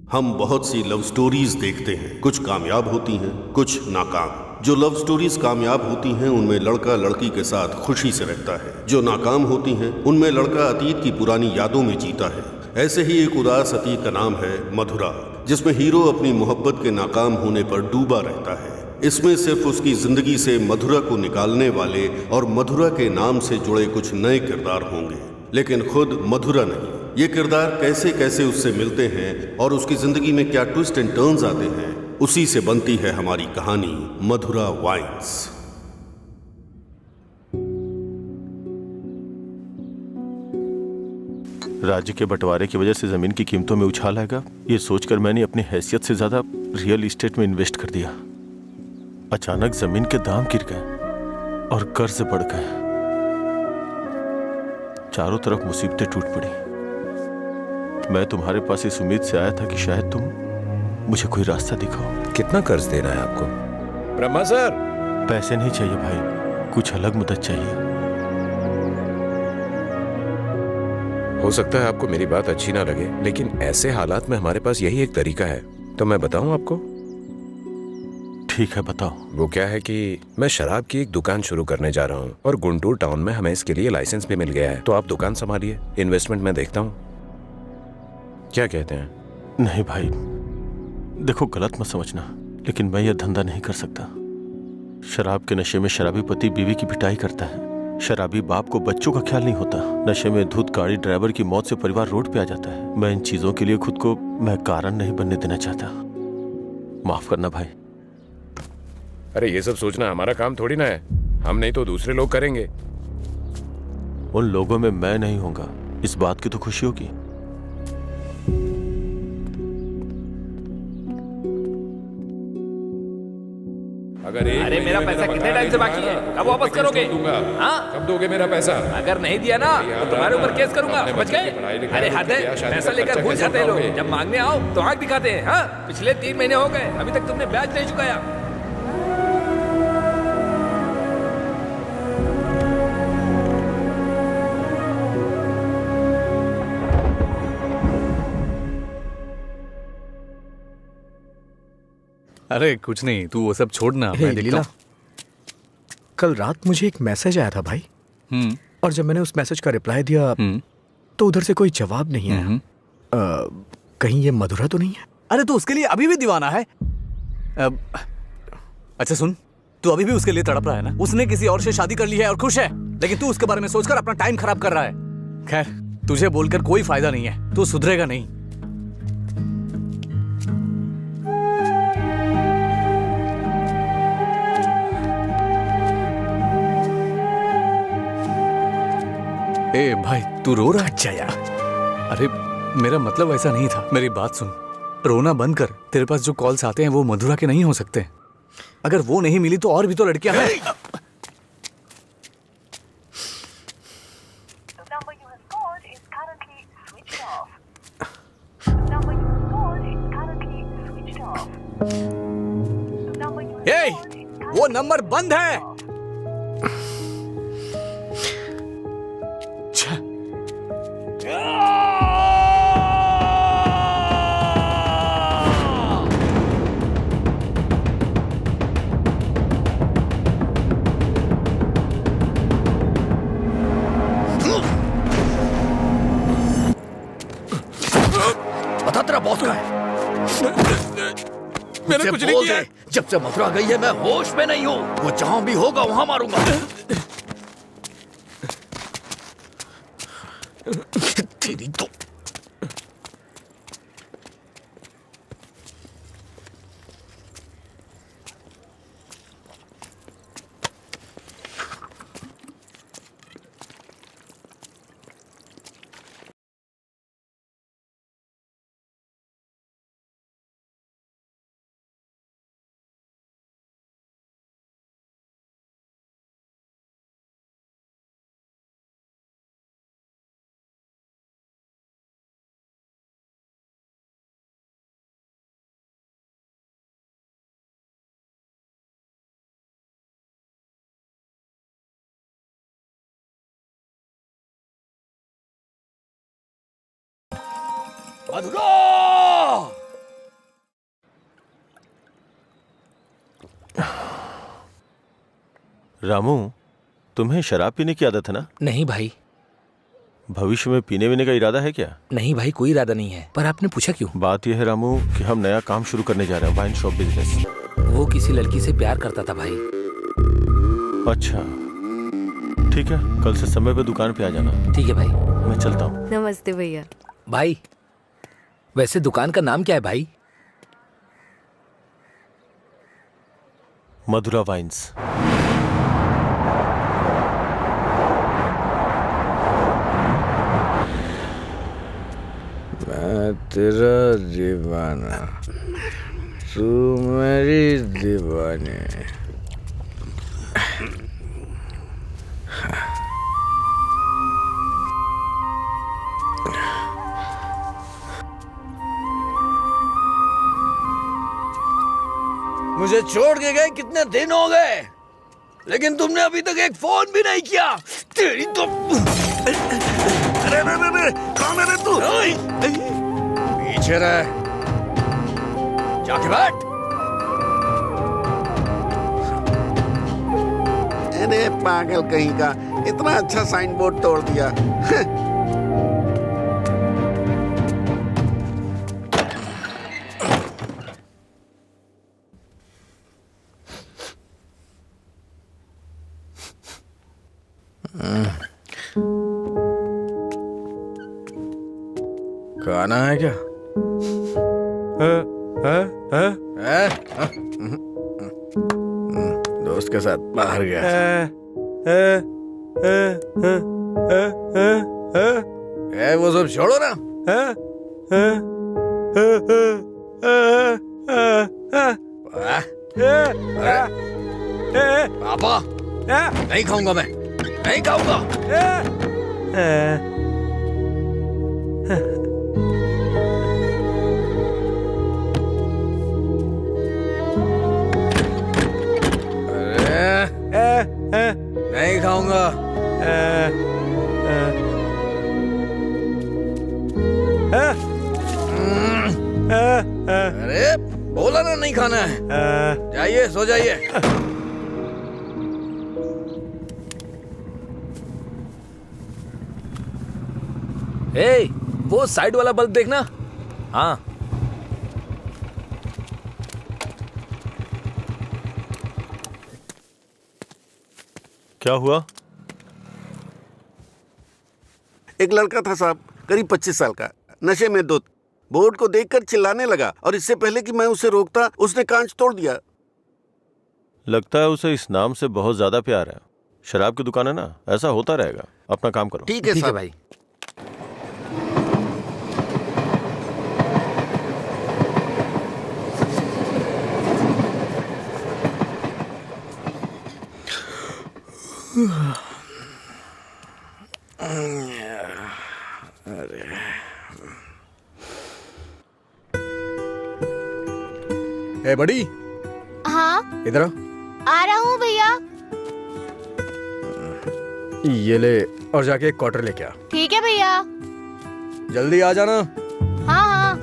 हम बहुत सी love stories देखते हैं, कुछ कामयाब होती हैं, कुछ नाकाम। जो लव स्टोरीज कामयाब होती हैं उनमें लड़का लड़की के साथ खुशी से रहता है, जो नाकाम होती हैं उनमें लड़का अतीत की पुरानी यादों में जीता है। ऐसे ही एक उदास अतीत का नाम है मधुरा, जिसमें हीरो अपनी मोहब्बत के नाकाम होने पर डूबा रहता है। इसमें सिर्फ उसकी जिंदगी से मधुरा को निकालने वाले और मधुरा के नाम से जुड़े कुछ नए किरदार होंगे, लेकिन खुद मधुरा नहीं। ये किरदार कैसे कैसे उससे मिलते हैं और उसकी जिंदगी में क्या ट्विस्ट एंड टर्न्स आते हैं, उसी से बनती है हमारी कहानी मधुरा वाइन्स। राज्य के बंटवारे की वजह से जमीन की कीमतों में उछाल आएगा, ये सोचकर मैंने अपनी हैसियत से ज्यादा रियल एस्टेट में इन्वेस्ट कर दिया। अचानक जमीन के दाम गिर गए और कर्ज बढ़ गए। चारों तरफ मुसीबतें टूट पड़ी। मैं तुम्हारे पास इस उम्मीद से आया था कि शायद तुम मुझे कोई रास्ता दिखाओ। कितना कर्ज देना है आपको? ब्रह्मा सर, पैसे नहीं चाहिए भाई, कुछ अलग मदद चाहिए। हो सकता है आपको मेरी बात अच्छी ना लगे, लेकिन ऐसे हालात में हमारे पास यही एक तरीका है। तो मैं बताऊं आपको? ठीक है, बताओ। वो क्या है कि मैं शराब की एक दुकान शुरू करने जा रहा हूँ और गुंटूर टाउन में हमें इसके लिए लाइसेंस भी मिल गया है। तो आप दुकान संभालिए, इन्वेस्टमेंट मैं देखता हूँ। क्या कहते हैं? नहीं भाई, देखो गलत मत समझना, लेकिन मैं यह धंधा नहीं कर सकता। शराब के नशे में शराबी पति बीवी की पिटाई करता है, शराबी बाप को बच्चों का ख्याल नहीं होता, नशे में धुत गाड़ी ड्राइवर की मौत से परिवार रोड पे आ जाता है। मैं इन चीजों के लिए खुद को मैं कारण नहीं बनने देना चाहता। माफ करना भाई। अरे ये सब सोचना हमारा काम थोड़ी ना है, हम नहीं तो दूसरे लोग करेंगे। उन लोगों में मैं नहीं होगा, इस बात की तो खुशी होगी। अरे मेरा पैसा कितने टाइम से बाकी है? कब वापस करोगे? हाँ? कब दोगे मेरा पैसा? अगर नहीं दिया ना तो तुम्हारे ऊपर केस करूंगा, समझ गए? अरे हद है, पैसा लेकर भूल जाते हैं लोग, जब मांगने आओ तो आंख दिखाते हैं। हाँ, पिछले 3 महीने हो गए, अभी तक तुमने ब्याज नहीं चुकाया। अरे कुछ नहीं, तू वो सब छोड़ना, मैं देखता हूँ। कल रात मुझे एक मैसेज आया था भाई, और जब मैंने उस मैसेज का रिप्लाई दिया तो उधर से कोई जवाब नहीं आया। कहीं ये मधुरा तो नहीं है? अरे तू उसके लिए अभी भी दीवाना है? अच्छा सुन, तू अभी भी उसके लिए तड़प रहा है ना? उसने किसी और से शादी कर ली है और खुश है, लेकिन तू उसके बारे में सोचकर अपना टाइम खराब कर रहा है। खैर, तुझे बोलकर कोई फायदा नहीं है, तू सुधरेगा नहीं। ए भाई, तू रो रहा है? अच्छा यार, अरे मेरा मतलब ऐसा नहीं था, मेरी बात सुन। रोना बंद कर। तेरे पास जो कॉल्स आते हैं वो मधुरा के नहीं हो सकते। अगर वो नहीं मिली तो और भी तो लड़कियां हैं। ए, वो नंबर बंद है। बता तेरा बॉस कहाँ है? मैंने कुछ नहीं किया। जब से मथुरा गई है मैं होश में नहीं हूँ, वो जहां भी होगा वहां मारूंगा। तेरी तो मधुरा! रामू, तुम्हें शराब पीने की आदत है ना? नहीं भाई, भविष्य में पीने वीने का इरादा है क्या? नहीं भाई, कोई इरादा नहीं है। पर आपने पूछा क्यों? बात यह है रामू कि हम नया काम शुरू करने जा रहे हैं, वाइन शॉप बिजनेस। वो किसी लड़की से प्यार करता था भाई। अच्छा ठीक है, कल से समय पे दुकान पे आ जाना। ठीक है भाई। मैं चलता हूँ। नमस्ते भैया। भाई वैसे दुकान का नाम क्या है भाई? मधुरा वाइन्स। मैं तेरा दीवाना, तू मेरी दीवानी। मुझे छोड़ के गए कितने दिन हो गए, लेकिन तुमने अभी तक एक फोन भी नहीं किया। तेरी तो अरे कौन है तू? पीछे रह, जाके बैठ। अरे पागल कहीं का, इतना अच्छा साइन बोर्ड तोड़ दिया। खाना है क्या? दोस्त के साथ बाहर गया। वो सब छोड़ो ना। पापा, नहीं खाऊंगा मैं, नहीं खाऊंगा। नहीं खाऊंगा। अरे बोला ना नहीं खाना है। जाइए, सो जाइए। ए, वो साइड वाला बल्ब देखना। हाँ क्या हुआ? एक लड़का था साहब, करीब 25 साल का, नशे में धुत, बोर्ड को देखकर चिल्लाने लगा और इससे पहले कि मैं उसे रोकता उसने कांच तोड़ दिया। लगता है उसे इस नाम से बहुत ज्यादा प्यार है। शराब की दुकान है ना, ऐसा होता रहेगा। अपना काम करो। ठीक है ठीक है साहब। भाई। ए बड़ी, हाँ इधर आ रहा हूँ भैया। ये ले और जाके एक क्वार्टर लेके आ। ठीक है भैया। जल्दी आ जाना। हाँ हाँ।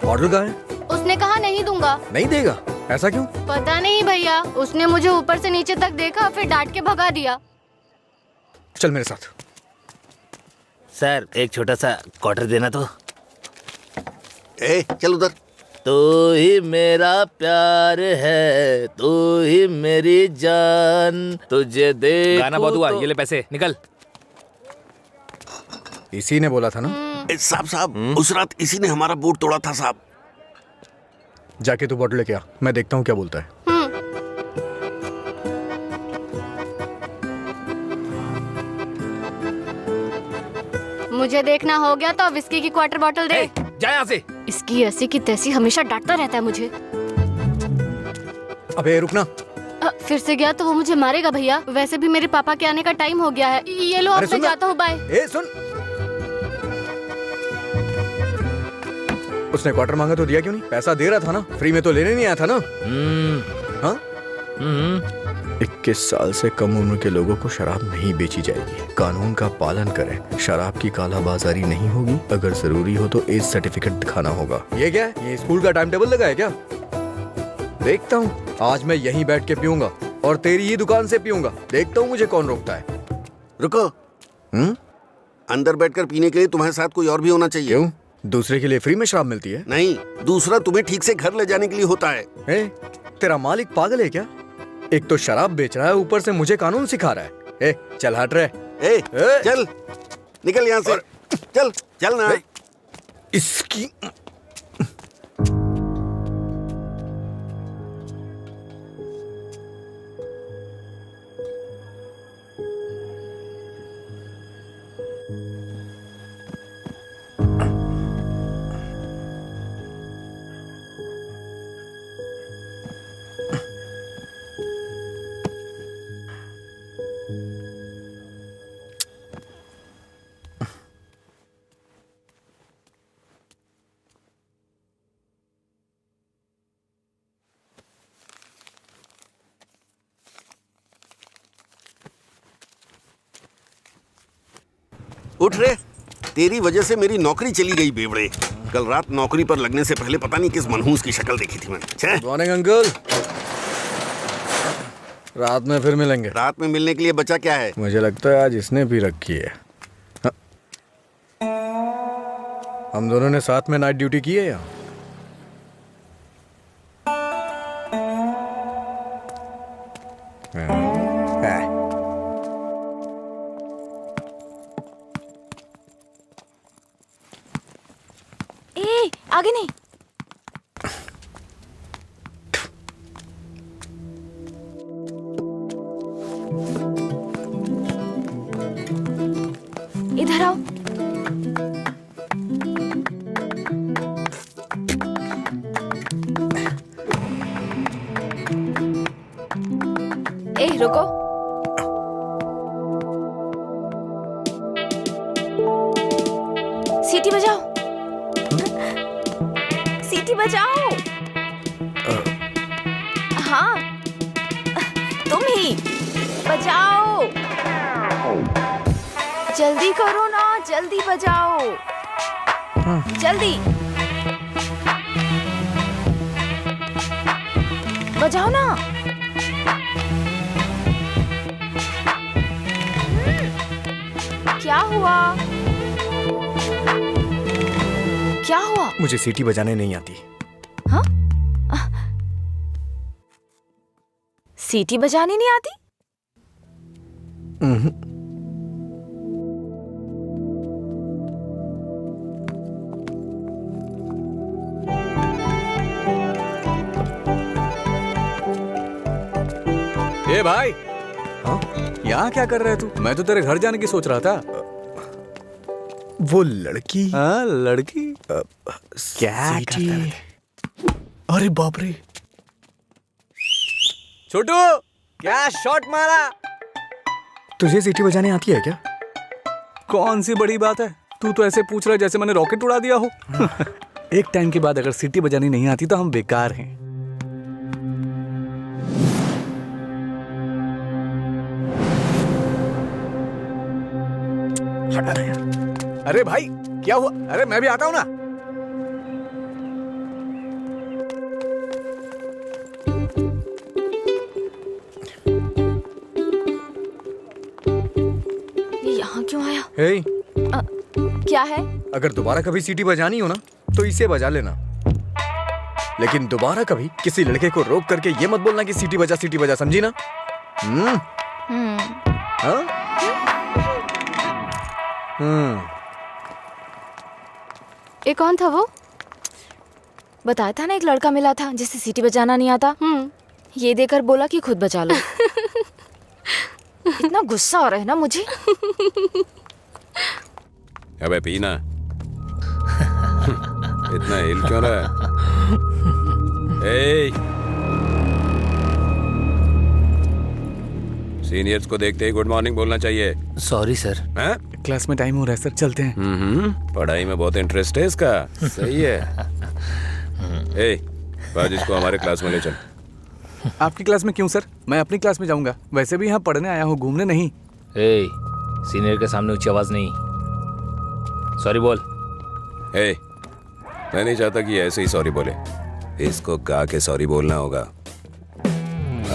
ऑर्डर कहाँ है? उसने कहा नहीं दूंगा। नहीं देगा? ऐसा क्यों? पता नहीं भैया, उसने मुझे ऊपर से नीचे तक देखा, फिर डांट के भगा दिया। चल मेरे साथ। सर एक छोटा सा क्वार्टर देना तो। ए चल उधर। तू ही मेरा प्यार है, तू ही मेरी जान, तुझे देखूं। गाना बहुत हुआ, ये ले पैसे, निकल। इसी ने बोला था ना। साहब साहब, उस रात इसी ने हमारा बोर्ड तोड़ा था साहब। जाके तू बॉटल लेके आ, मैं देखता हूँ क्या बोलता है। मुझे देखना हो गया तो विस्की की क्वार्टर बॉटल दे। जा यहाँ से। इसकी ऐसी की तैसी हमेशा डांटता रहता है मुझे। अबे रुकना। फिर से गया तो वो मुझे मारेगा भैया। वैसे भी मेरे पापा के आने का टाइम हो गया है। ये लो, अब मैं जाता हूँ, बाय। ए सुन, उसने क्वार्टर मांगा तो दिया क्यों नहीं? पैसा दे रहा था ना, फ्री में तो लेने नहीं आया था ना। हाँ? 21 साल से कम उम्र के लोगों को शराब नहीं बेची जाएगी। कानून का पालन करें। शराब की कालाबाजारी नहीं होगी। अगर जरूरी हो तो एज सर्टिफिकेट दिखाना होगा। ये क्या है? ये स्कूल का टाइम टेबल लगा है क्या? देखता हूँ, आज मैं यहीं बैठ के पीऊंगा और तेरी ही दुकान से पीऊंगा। देखता हूँ मुझे कौन रोकता है। रुको। अंदर बैठकर पीने के लिए तुम्हारे साथ कोई और भी होना चाहिए। क्यों? दूसरे के लिए फ्री में शराब मिलती है? नहीं, दूसरा तुम्हें ठीक से घर ले जाने के लिए होता है। तेरा मालिक पागल है क्या? एक तो शराब बेच रहा है, ऊपर से मुझे कानून सिखा रहा है। चल हट रहे। चल निकल यहाँ से। चल चल ना। इसकी उठ रे, तेरी वजह से मेरी नौकरी चली गई बेवड़े। कल रात नौकरी पर लगने से पहले पता नहीं किस मनहूस की शक्ल देखी थी मैंने। मॉर्निंग अंकल, रात में फिर मिलेंगे। रात में मिलने के लिए बचा क्या है? मुझे लगता है आज इसने भी रखी है। हम दोनों ने साथ में नाइट ड्यूटी की है या? आगे नहीं। इधर आओ। रुको। सीटी बजाओ। सीटी बजाओ। हाँ, तुम ही बजाओ। जल्दी करो ना, जल्दी बजाओ। जल्दी बजाओ ना। क्या हुआ? क्या हुआ? मुझे सीटी बजाने नहीं आती। हाँ? सीटी बजानी नहीं आती? ए भाई, हाँ? यहाँ क्या कर रहा है तू? मैं तो तेरे घर जाने की सोच रहा था। वो लड़की? हाँ, लड़की क्या करता है? अरे बाप रे! छोटू, क्या शॉट मारा? तुझे सीटी बजाने आती है क्या? कौन सी बड़ी बात है? तू तो ऐसे पूछ रहा है जैसे मैंने रॉकेट उड़ा दिया हो। एक टाइम के बाद अगर सीटी बजानी नहीं आती तो हम बेकार हैं। हटा यार। अरे भाई, क्या हुआ? अरे मैं भी आता हूं ना। ये यहाँ क्यों आया? हे, क्या है? अगर दोबारा कभी सीटी बजानी हो ना तो इसे बजा लेना, लेकिन दोबारा कभी किसी लड़के को रोक करके ये मत बोलना कि सीटी बजा, समझी ना? हाँ? ये कौन था वो? बताया था ना, एक लड़का मिला था जिसे सीटी बजाना नहीं आता। ये देकर बोला कि खुद बजा लो। इतना गुस्सा आ रहा है ना मुझे। अबे पीना। इतना हिल क्यों रहा है? सीनियर्स को देखते ही गुड मॉर्निंग बोलना चाहिए। Sorry sir. हैं? क्लास में टाइम हो रहा है सर, चलते हैं। पढ़ाई में बहुत इंटरेस्ट है इसका। सही है। ए, आज इसको हमारे क्लास में ले चल। आपकी क्लास में क्यों सर? मैं अपनी क्लास में जाऊंगा। वैसे भी यहाँ पढ़ने आया हूँ, घूमने नहीं। ए, सीनियर के सामने ऊंची आवाज नहीं। सॉरी बोल। ए, मैं नहीं चाहता कि ऐसे ही सॉरी बोले। इसको गा के सॉरी बोलना होगा।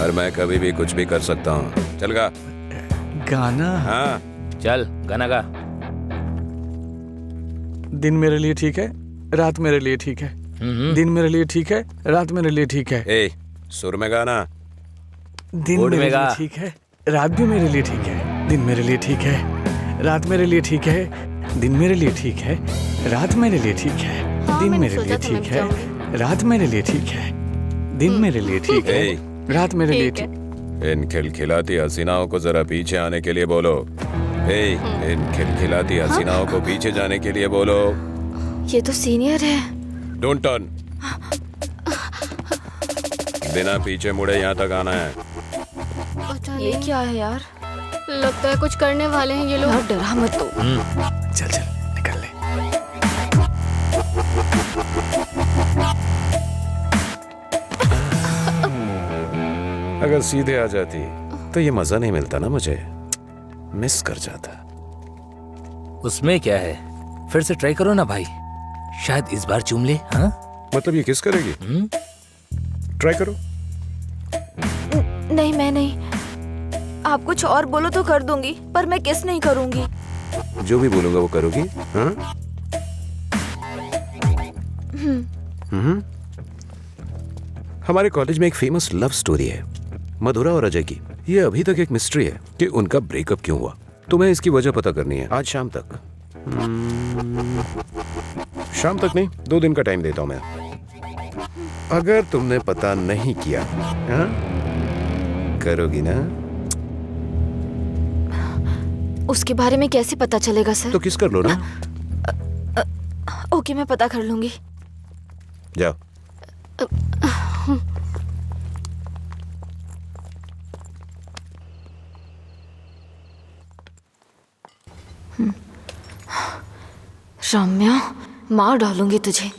और मैं कभी भी कुछ भी कर सकता हूँ। चल गा। गाना? हाँ चल गाना गा। दिन मेरे लिए ठीक है, रात मेरे लिए ठीक है। दिन मेरे लिए ठीक है, रात मेरे लिए ठीक है। ए, सुर में गाना। दिन बोर्ड मेरे में गा। लिए ठीक है, रात भी मेरे लिए ठीक है। दिन मेरे लिए ठीक है, रात मेरे लिए ठीक है। दिन मेरे लिए ठीक है, रात मेरे लिए ठीक है। दिन मैंने मेरे लिए सोचा था मैं ठीक भी है, रात मेरे लिए ठीक है। दिन मेरे लिए ठीक है, ए, रात मेरे लिए ठीक है। ठीक। इन खिलखिलाती हसीनाओं को जरा पीछे आने के लिए बोलो। ए, इन खिलखिलाती हसीनाओं को पीछे जाने के लिए बोलो। ये तो सीनियर है। Don't turn. बिना पीछे मुड़े यहाँ तक आना है। पता ये नहीं, क्या है यार? लगता है कुछ करने वाले हैं ये लोग। यार डरा मत तो। चल चल निकल ले। अगर सीधे आ जाती तो ये मजा नहीं मिलता ना, मुझे मिस कर जाता। उसमें क्या है, फिर से ट्राई करो ना भाई, शायद इस बार चूम ले। हाँ मतलब ये किस करेगी? ट्राई करो। नहीं मैं नहीं। आप कुछ और बोलो तो कर दूंगी, पर मैं किस नहीं करूंगी। जो भी बोलूंगा वो करोगी? हाँ? हमारे कॉलेज में एक फेमस लव स्टोरी है, मधुरा और अजय की। ये अभी तक एक मिस्ट्री है कि उनका ब्रेकअप क्यों हुआ। तुम्हें इसकी वजह पता करनी है आज शाम तक। शाम तक नहीं, 2 दिन का टाइम देता हूं मैं। अगर तुमने पता नहीं किया, हाँ? करोगी ना? उसके बारे में कैसे पता चलेगा सर? तो किस कर लो ना। ओके मैं पता कर लूंगी। जाओ। रम्या, मार डालूंगी तुझे।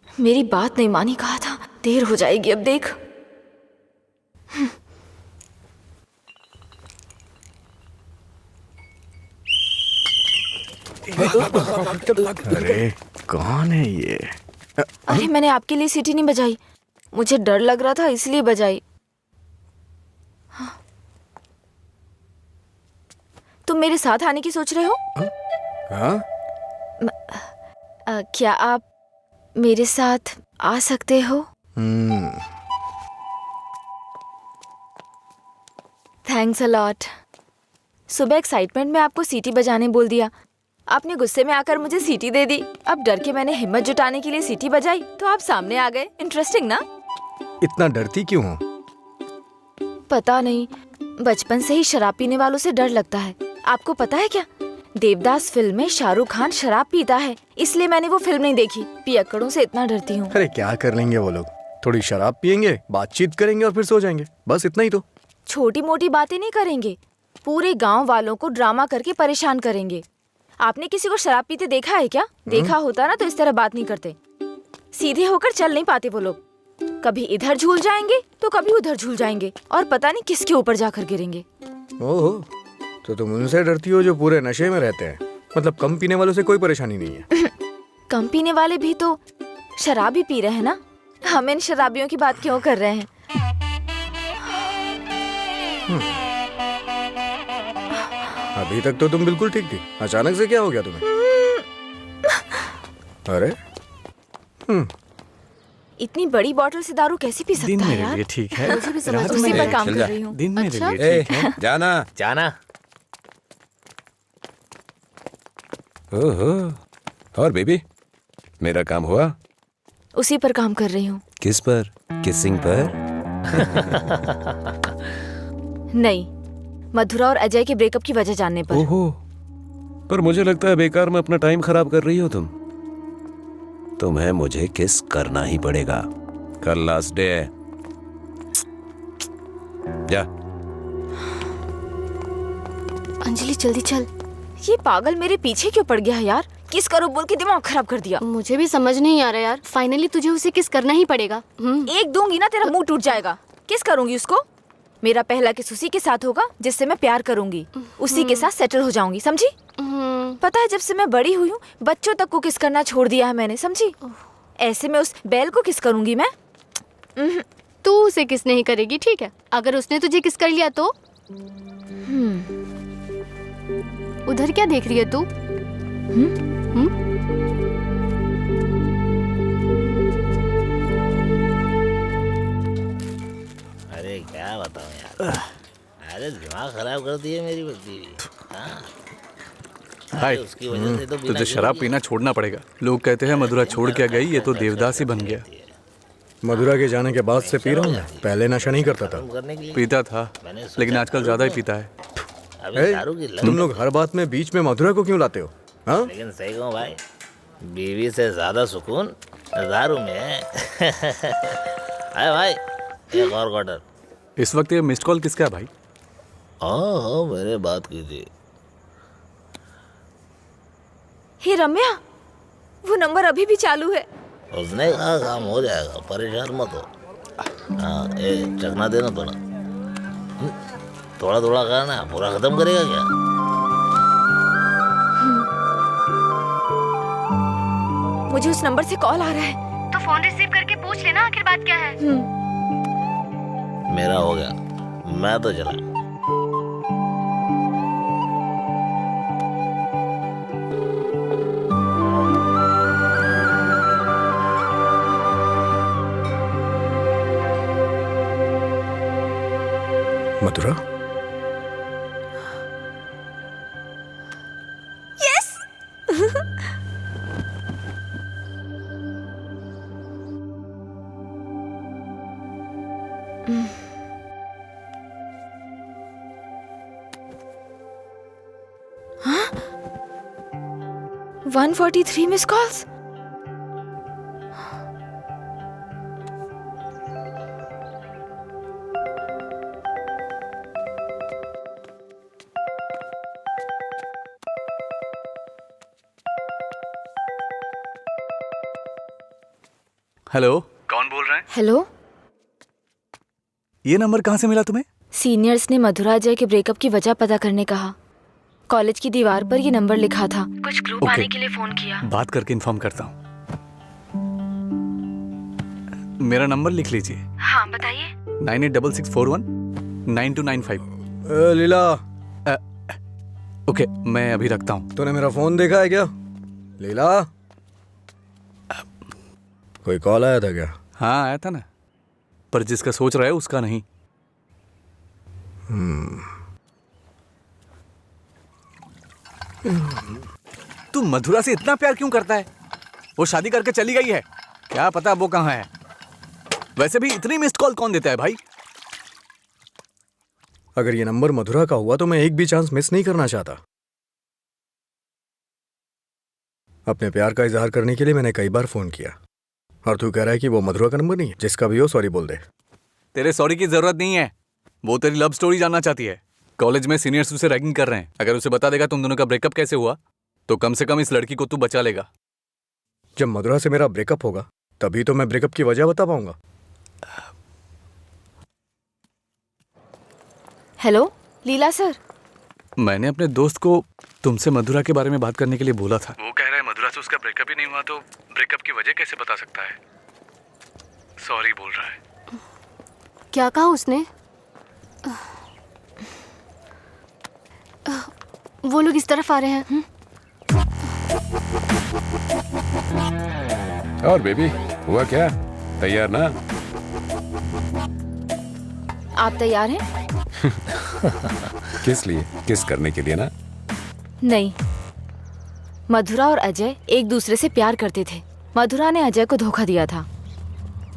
मेरी बात नहीं मानी, कहा था। देर हो जाएगी अब देख। अरे कौन है ये? अरे मैंने आपके लिए सीटी नहीं बजाई, मुझे डर लग रहा था इसलिए बजाई। तुम मेरे साथ आने की सोच रहे हो? हाँ? क्या आप मेरे साथ आ सकते हो? Thanks a lot. सुबह एक्साइटमेंट में आपको सीटी बजाने बोल दिया, आपने गुस्से में आकर मुझे सीटी दे दी। अब डर के मैंने हिम्मत जुटाने के लिए सीटी बजाई तो आप सामने आ गए। इंटरेस्टिंग ना? इतना डरती क्यों हो? पता नहीं, बचपन से ही शराब पीने वालों से डर लगता है। आपको पता है क्या, देवदास फिल्म में शाहरुख खान शराब पीता है, इसलिए मैंने वो फिल्म नहीं देखी। पियक्कड़ों से इतना डरती हूँ। अरे क्या कर लेंगे वो लोग? थोड़ी शराब पियेंगे, बातचीत करेंगे और फिर सो जाएंगे, बस इतना ही तो। छोटी मोटी बातें नहीं करेंगे, पूरे गांव वालों को ड्रामा करके परेशान करेंगे। आपने किसी को शराब पीते देखा है क्या? देखा होता ना तो इस तरह बात नहीं करते। सीधे होकर चल नहीं पाते वो लोग, कभी इधर झूल जाएंगे तो कभी उधर झूल जाएंगे और पता नहीं किसके ऊपर जाकर गिरेंगे। ओहो, तो तुम उनसे डरती हो जो पूरे नशे में रहते हैं। मतलब कम पीने वालों से कोई परेशानी नहीं है। कम पीने वाले भी तो शराब ही पी रहे हैं ना, हम इन शराबियों की बात क्यों कर रहे हैं? अभी तक तो तुम बिल्कुल ठीक थी, अचानक से क्या हो गया तुम्हें? अरे इतनी बड़ी बोतल से दारू कैसे पी दिन सकता है मेरे यार? लिए ठीक है, मुझे भी समझ रात में उसी मेरे पर काम चल कर जा। रही हूँ। दिन मेरे अच्छा? लिए ठीक है। जाना। जाना। ओहो, और बेबी, मेरा काम हुआ? उसी पर काम कर रही हूँ। किस पर? किसिंग पर? नहीं, मधुरा और अजय के ब्रेकअप की वजह जानने पर। ओहो, पर मुझे लगता है बेकार में अपना टाइम खराब कर रही हो तुम। तुम्हें मुझे किस करना ही पड़ेगा। कल लास्ट डे है। जा। अंजलि जल्दी चल। ये पागल मेरे पीछे क्यों पड़ गया है यार? किस करो बोल के दिमाग खराब कर दिया। मुझे भी समझ नहीं आ रहा यार, फाइनली तुझे उसे किस करना ही पड़ेगा। एक दूंगी ना तेरा मुंह टूट जाएगा। किस करूंगी उसको? मेरा पहला किस उसी के साथ होगा जिससे मैं प्यार करूंगी, उसी के साथ सेटल हो जाऊंगी, समझी? पता है जब से मैं बड़ी हुई हूँ बच्चों तक को किस करना छोड़ दिया है मैंने, समझी? ऐसे में उस बैल को किस करूंगी मैं? तू उसे किस नहीं करेगी, ठीक है? अगर उसने तुझे किस कर लिया तो? उधर क्या देख रही है तू? अरे क्या बताऊं यार, अरे दिमाग खराब कर दिए मेरी बीवी। हाय, उसकी वजह से तो तुझे शराब पीना छोड़ना पड़ेगा। लोग कहते हैं मधुरा छोड़ के गई, ये तो देवदास ही बन गया। मधुरा के जाने के बाद से पी रहा हूँ मैं। पहले नशा नहीं करता था, पीता था, लेकिन आजकल ज्यादा ही पीता है। अभी दारू की लत। तुम लोग हर बात में बीच में मधुरा को क्यों लाते हो? हाँ? लेकिन सही कहूँ भाई, बीवी से ज्यादा सुकून दारू में है। अरे भाई एक और क्वार्टर। इस वक्त ये मिस्ड कॉल किसका है भाई? हाँ मैंने बात की थी। हे रम्या, वो नंबर अभी भी चालू है। उसने कहा काम हो जाएगा, परेशान मत हो। हाँ चखना देना थोड़ा थोड़ा थोड़ा करना, पूरा खत्म करेगा क्या? मुझे उस नंबर से कॉल आ रहा है। तो फोन रिसीव करके पूछ लेना आखिर बात क्या है। मेरा हो गया, मैं तो चला। मधुरा? यस। 143 miss calls. हेलो, कौन बोल रहा है? हेलो, ये नंबर कहाँ से मिला तुम्हें? सीनियर्स ने मधुरा जय के ब्रेकअप की वजह पता करने कहा। कॉलेज की दीवार पर ये नंबर लिखा था। कुछ ग्रुप आने के लिए फोन किया। बात करके इन्फॉर्म करता हूँ। मेरा नंबर लिख लीजिए। हाँ बताइए। 9866419295। लीला। ओके, मैं अभी रखता हूँ। तूने मेरा फोन देखा है क्या लीला? कोई कॉल आया था क्या? हाँ आया था ना, पर जिसका सोच रहा है उसका नहीं। तू मधुरा से इतना प्यार क्यों करता है? वो शादी करके चली गई है, क्या पता वो कहाँ है। वैसे भी इतनी मिस्ड कॉल कौन देता है भाई? अगर ये नंबर मधुरा का हुआ तो मैं एक भी चांस मिस नहीं करना चाहता। अपने प्यार का इजहार करने के लिए मैंने कई बार फोन किया, और तू कह रहा है कि वो मधुरा का नंबर नहीं है? जिसका भी हो सॉरी बोल दे। तेरे सॉरी की जरूरत नहीं है, वो तेरी लव स्टोरी जानना चाहती है। कॉलेज में सीनियर्स उसे रैगिंग कर रहे हैं। अगर उसे बता देगा तुम दोनों का ब्रेकअप कैसे हुआ तो कम से कम इस लड़की को तू बचा लेगा। जब मधुरा से मेरा ब्रेकअप होगा तभी तो मैं ब्रेकअप की वजह बता पाऊंगा। हेलो लीला सर। मैंने अपने दोस्त को तुमसे मधुरा के बारे में बात करने के लिए बोला था। वो कह रहा है मधुरा से उसका ब्रेकअप ही नहीं हुआ तो ब्रेकअप की वजह कैसे बता सकता है। सॉरी बोल रहा है। क्या कहा उसने? वो लोग इस तरफ आ रहे हैं। और बेबी हुआ क्या? तैयार ना? आप तैयार हैं? किस लिए? किस करने के लिए ना? नहीं, मधुरा और अजय एक दूसरे से प्यार करते थे। मधुरा ने अजय को धोखा दिया था।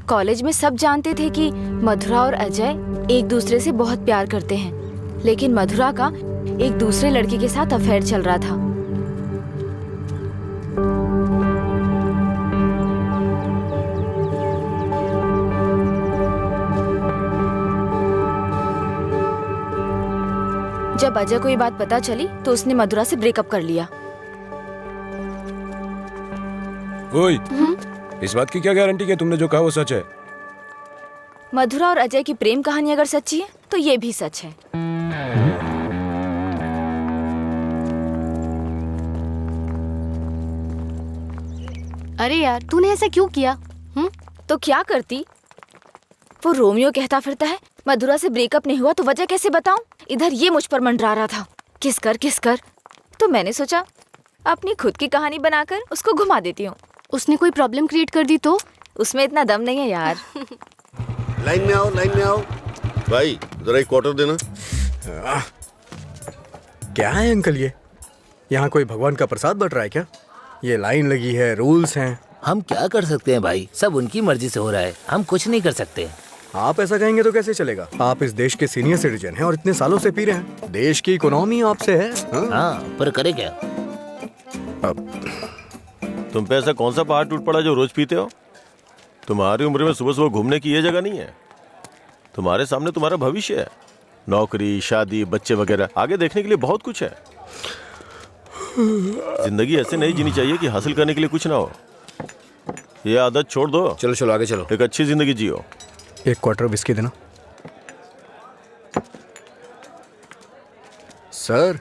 कॉलेज में सब जानते थे कि मधुरा और अजय एक दूसरे से बहुत प्यार करते हैं, लेकिन मधुरा का एक दूसरे लड़के के साथ अफेयर चल रहा था। जब अजय को ये बात पता चली तो उसने मधुरा से ब्रेकअप कर लिया। ओए, इस बात की क्या गारंटी है तुमने जो कहा वो सच है? मधुरा और अजय की प्रेम कहानी अगर सच्ची है तो ये भी सच है। अरे यार तूने ऐसा क्यों किया? तो क्या करती? वो रोमियो कहता फिरता है मधुरा से ब्रेकअप नहीं हुआ तो वजह कैसे बताऊं? इधर ये मुझ पर मंडरा रहा था किस कर। तो मैंने सोचा अपनी खुद की कहानी बनाकर उसको घुमा देती हूँ। उसने कोई प्रॉब्लम क्रिएट कर दी तो? उसमें इतना दम नहीं है यार। लाइन में आओ, लाइन में आओ। भाई जरा एक क्वार्टर देना। क्या है अंकल ये? यहाँ कोई भगवान का प्रसाद बट रहा है क्या? ये लाइन लगी है, रूल्स हैं। हम क्या कर सकते हैं भाई, सब उनकी मर्जी से हो रहा है, हम कुछ नहीं कर सकते। आप ऐसा कहेंगे तो कैसे चलेगा? आप इस देश के सीनियर सिटीजन हैं और इतने सालों से पी रहे हैं। देश की इकोनॉमी आपसे है। हाँ पर करे क्या? तुम पे ऐसा कौन सा पहाड़ टूट पड़ा जो रोज पीते हो? तुम्हारी उम्र में सुबह सुबह घूमने की ये जगह नहीं है। तुम्हारे सामने तुम्हारा भविष्य है, नौकरी, शादी, बच्चे वगैरह। आगे देखने के लिए बहुत कुछ है। जिंदगी ऐसे नहीं जीनी चाहिए कि हासिल करने के लिए कुछ ना हो। ये आदत छोड़ दो। चलो चलो आगे चलो। एक अच्छी जिंदगी जियो। एक क्वार्टर विस्की देना। सर,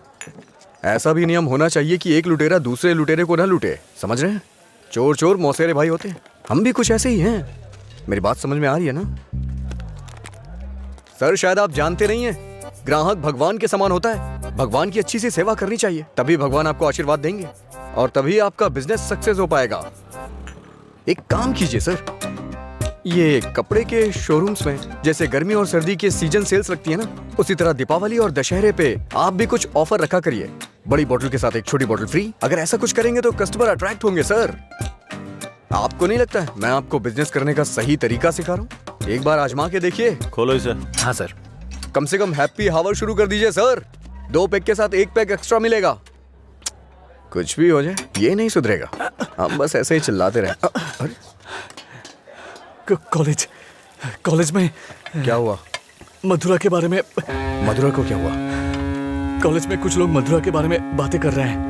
ऐसा भी नियम होना चाहिए कि एक लुटेरा दूसरे लुटेरे को ना लूटे। समझ रहे हैं? चोर चोर मौसेरे भाई होते हैं। हम भी कुछ ऐसे ही हैं। मेरी बात समझ में आ रही है ना? सर शायद आप जानते नहीं हैं, ग्राहक भगवान के समान होता है। भगवान की अच्छी सी सेवा करनी चाहिए, तभी भगवान आपको आशीर्वाद देंगे और तभी आपका बिजनेस सक्सेस हो पाएगा। एक काम कीजिए सर, ये कपड़े के शोरूम्स में जैसे गर्मी और सर्दी के सीजन सेल्स लगती है ना, उसी तरह दीपावली और दशहरे पे आप भी कुछ ऑफर रखा करिए। बड़ी बोतल के साथ एक छोटी बोतल फ्री। अगर ऐसा कुछ करेंगे तो कस्टमर अट्रैक्ट होंगे सर। आपको नहीं लगता है मैं आपको बिजनेस करने का सही तरीका सिखा रहा हूँ? एक बार आजमा के देखिए। खोलो इसे। हाँ सर। कम से कम हैप्पी हावर शुरू कर दीजिए सर। 2 पैक के साथ 1 पैक एक्स्ट्रा मिलेगा। कुछ भी हो जाए ये नहीं सुधरेगा। हम बस ऐसे ही चिल्लाते रहे। कॉलेज में क्या हुआ? मधुरा के बारे में। मधुरा को क्या हुआ? कॉलेज में कुछ लोग मधुरा के बारे में बातें कर रहे हैं।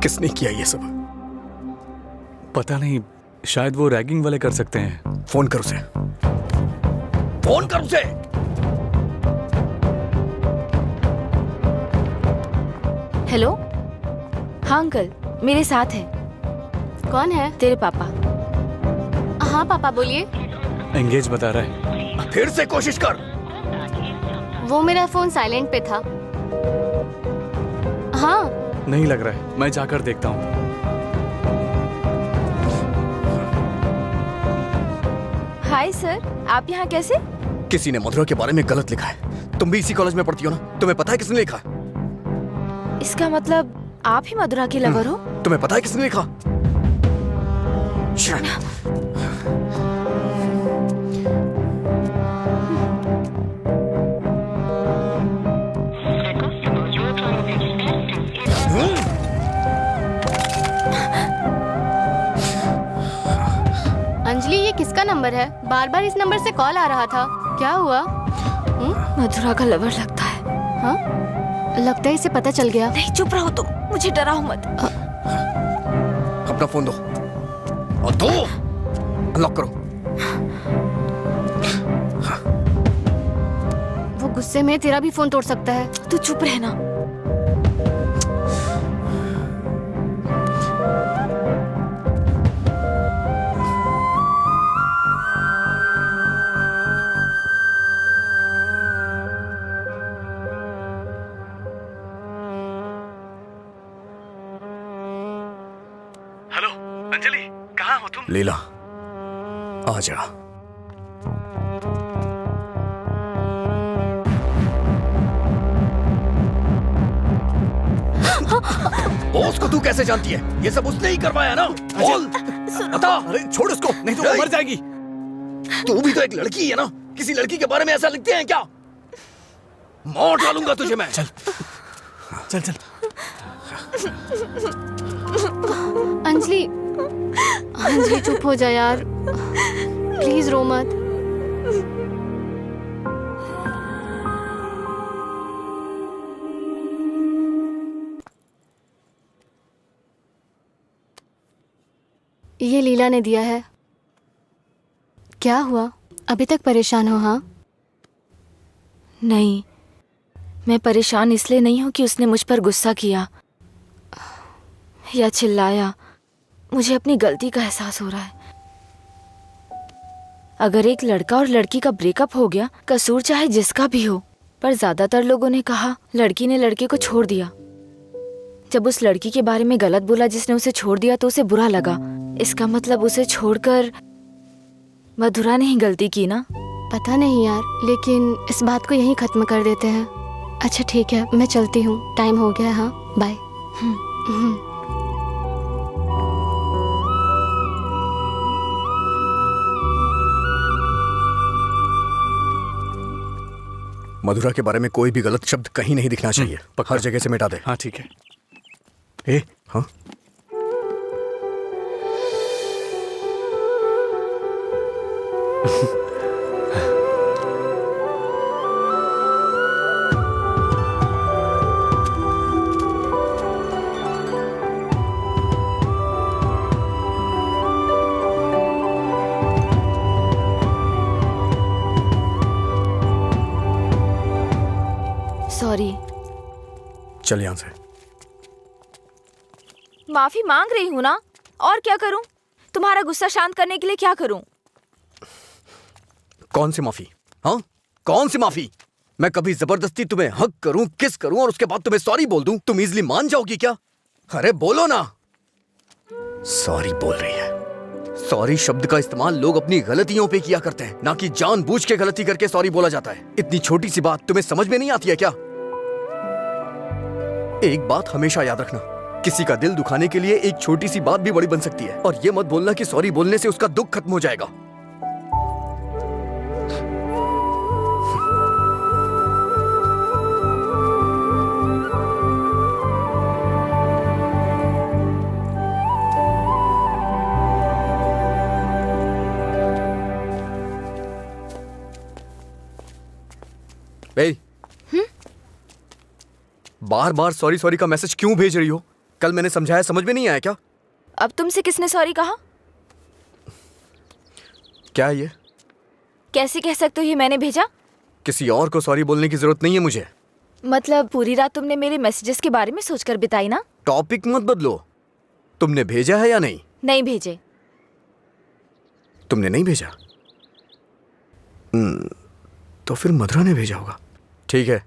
किसने किया ये सब? पता नहीं, शायद वो रैगिंग वाले कर सकते हैं। फोन करो उसे। फोन कर उसे। हेलो। हाँ अंकल, मेरे साथ है। कौन है? तेरे पापा। हाँ पापा बोलिए। एंगेज बता रहा है। फिर से कोशिश कर। वो मेरा फोन साइलेंट पे था। हाँ नहीं लग रहा है, मैं जाकर देखता हूँ। हाय सर, आप यहाँ कैसे? किसी ने मधुरा के बारे में गलत लिखा है। तुम भी इसी कॉलेज में पढ़ती हो ना? तुम्हें पता है किसने लिखा? इसका मतलब आप ही मधुरा के लवर हो? तुम्हें पता है किसने लिखा? अंजलि, ये किसका नंबर है? बार बार इस नंबर से कॉल आ रहा था, क्या हुआ? मधुरा का लवर लगता है। हाँ, लगता है इसे पता चल गया। नहीं, चुप रहो तुम, मुझे डराओ मत। अपना फोन दो और दो, अनलॉक करो। वो गुस्से में तेरा भी फोन तोड़ सकता है। तू चुप रहना। हेलो अंजलि, कहाँ हो तुम? लीला, आ जा। बॉस को तू कैसे जानती है? ये सब उसने ही करवाया ना? बोल, बता। अरे छोड़ उसको, नहीं तो वो मर जाएगी। तू भी तो एक लड़की है ना? किसी लड़की के बारे में ऐसा लिखते हैं क्या? मार डालूंगा तुझे मैं। चल चल चल। अंजलि, अंजलि चुप हो जा यार, प्लीज रो मत। ये लीला ने दिया है। क्या हुआ, अभी तक परेशान हो? हाँ? नहीं, मैं परेशान इसलिए नहीं हूँ कि उसने मुझ पर गुस्सा किया या चिल्लाया। मुझे अपनी गलती का एहसास हो रहा है। अगर एक लड़का और लड़की का ब्रेकअप हो गया, कसूर चाहे जिसका भी हो, पर ज्यादातर लोगों ने कहा लड़की ने लड़के को छोड़ दिया। जब उस लड़की के बारे में गलत बोला जिसने उसे छोड़ दिया तो उसे बुरा लगा। इसका मतलब उसे छोड़कर मधुरा ने ही गलती की ना? पता नहीं यार, लेकिन इस बात को यहीं खत्म कर देते हैं। अच्छा ठीक है, मैं चलती हूँ, टाइम हो गया। हाँ, बाय। मधुरा के बारे में कोई भी गलत शब्द कहीं नहीं दिखना चाहिए। हर जगह से मिटा दे। हाँ ठीक है। ए, हाँ? सॉरी। चल यहाँ से। माफी मांग रही हूँ ना, और क्या करूँ? तुम्हारा गुस्सा शांत करने के लिए क्या करूँ? कौन सी माफी? हाँ, कौन सी माफी? मैं कभी जबरदस्ती तुम्हें हक करूं, किस करूं और उसके बाद तुम्हें सॉरी बोल दूं? तुम इजीली मान जाओगी क्या? अरे बोलो ना। सॉरी बोल रही है। सॉरी शब्द का इस्तेमाल लोग अपनी गलतियों पे किया करते हैं, ना कि जानबूझ के गलती करके सॉरी बोला जाता है। इतनी छोटी सी बात तुम्हें समझ में नहीं आती है क्या? एक बात हमेशा याद रखना, किसी का दिल दुखाने के लिए एक छोटी सी बात भी बड़ी बन सकती है। और ये मत बोलना कि सॉरी बोलने से उसका दुख खत्म हो जाएगा। बार बार सॉरी सॉरी का मैसेज क्यों भेज रही हो? कल मैंने समझाया, समझ में नहीं आया क्या? अब तुमसे किसने सॉरी कहा? क्या ये? कैसे कह सकते हो ये मैंने भेजा? किसी और को सॉरी बोलने की जरूरत नहीं है मुझे। मतलब पूरी रात तुमने मेरे मैसेजेस के बारे में सोचकर बिताई ना? टॉपिक मत बदलो। तुमने भेजा है या नहीं? नहीं भेजे। तुमने नहीं भेजा? तो फिर मधुरा ने भेजा होगा। ठीक है।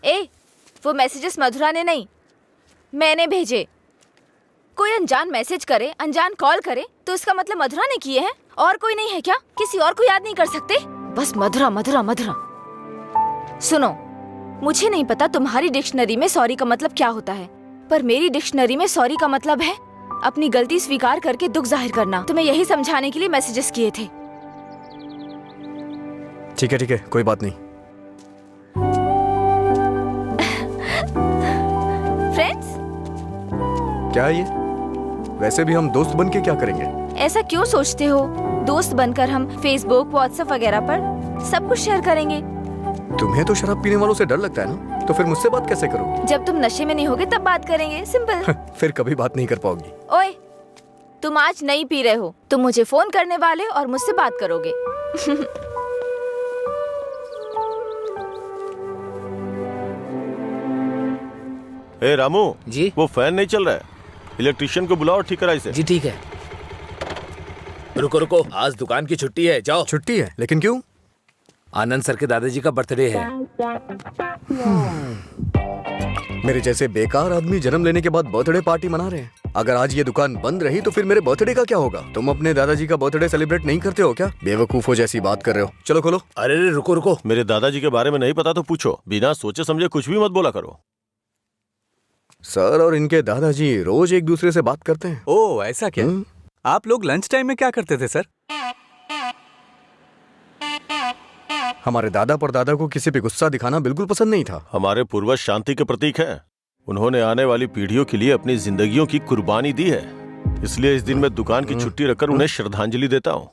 ए, वो मैसेजेस मधुरा ने नहीं, मैंने भेजे। कोई अनजान मैसेज करे, अनजान कॉल करे तो इसका मतलब मधुरा ने किए हैं? और कोई नहीं है क्या? किसी और को याद नहीं कर सकते? बस मधुरा मधुरा मधुरा। सुनो, मुझे नहीं पता तुम्हारी डिक्शनरी में सॉरी का मतलब क्या होता है, पर मेरी डिक्शनरी में सॉरी का मतलब है अपनी गलती स्वीकार करके दुख जाहिर करना। तुम्हें यही समझाने के लिए मैसेजेस किए थे। ठीक है, कोई बात नहीं। फ्रेंड्स? क्या है ये? वैसे भी हम दोस्त बन के क्या करेंगे? ऐसा क्यों सोचते हो? दोस्त बनकर हम फेसबुक, व्हाट्सएप वगैरह पर सब कुछ शेयर करेंगे। तुम्हें तो शराब पीने वालों से डर लगता है ना, तो फिर मुझसे बात कैसे करोगे? जब तुम नशे में नहीं होगे तब बात करेंगे, सिंपल। फिर कभी बात नहीं कर पाओगी। ओए, तुम आज नहीं पी रहे हो, तुम मुझे फोन करने वाले और मुझसे बात करोगे। ए रामू जी? वो फैन नहीं चल रहा है, इलेक्ट्रिशियन को बुलाओ, ठीक करा इसे। जी ठीक है। रुको रुको, आज दुकान की छुट्टी है, जाओ। छुट्टी है? लेकिन क्यों? आनंद सर के दादाजी का बर्थडे है। मेरे जैसे बेकार आदमी जन्म लेने के बाद बर्थडे पार्टी मना रहे हैं। अगर आज ये दुकान बंद रही तो फिर मेरे बर्थडे का क्या होगा? तुम अपने दादाजी का बर्थडे सेलिब्रेट नहीं करते हो क्या? बेवकूफों जैसी बात कर रहे हो। चलो खोलो। अरे रुको रुको, मेरे दादाजी के बारे में नहीं पता तो पूछो, बिना सोचे समझे कुछ भी मत बोला करो। सर और इनके दादाजी रोज एक दूसरे से बात करते हैं। ओह, ऐसा क्या? आप लोग लंच टाइम में क्या करते थे सर? हमारे दादा परदादा को किसी पे गुस्सा दिखाना बिल्कुल पसंद नहीं था। हमारे पूर्वज शांति के प्रतीक हैं। उन्होंने आने वाली पीढ़ियों के लिए अपनी जिंदगियों की कुर्बानी दी है, इसलिए इस दिन मैं दुकान की छुट्टी रखकर उन्हें श्रद्धांजलि देता हूँ।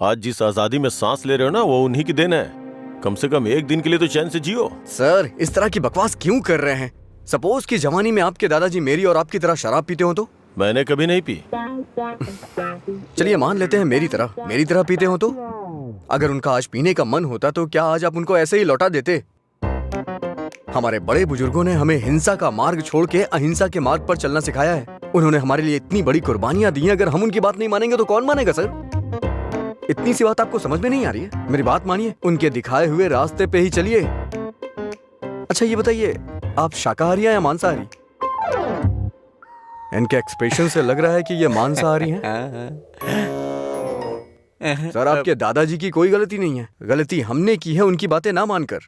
आज जिस आजादी में सांस ले रहे हो ना, वो उन्हीं की देन है। कम से कम एक दिन के लिए तो चैन से जियो। सर, इस तरह की बकवास क्यों कर रहे हैं? सपोज कि जवानी में आपके दादाजी मेरी और आपकी तरह शराब पीते हो तो? मैंने कभी नहीं पी। चलिए मान लेते हैं मेरी तरह पीते हो तो? अगर उनका आज पीने का मन होता तो क्या आज आप उनको ऐसे ही लौटा देते? हमारे बड़े बुजुर्गों ने हमें हिंसा का मार्ग छोड़ के अहिंसा के मार्ग पर चलना सिखाया है। उन्होंने हमारे लिए इतनी बड़ी कुर्बानियां दी हैं, अगर हम उनकी बात नहीं मानेंगे तो कौन मानेगा सर? इतनी सी बात आपको समझ में नहीं आ रही है? मेरी बात मानिए, उनके दिखाए हुए रास्ते पे ही चलिए। अच्छा ये बताइए, आप शाकाहारी हैं या मांसाहारी? इनके एक्सप्रेशन से लग रहा है कि ये मांसाहारी हैं। सर, आपके दादाजी की कोई गलती नहीं है, गलती हमने की है उनकी बातें ना मानकर।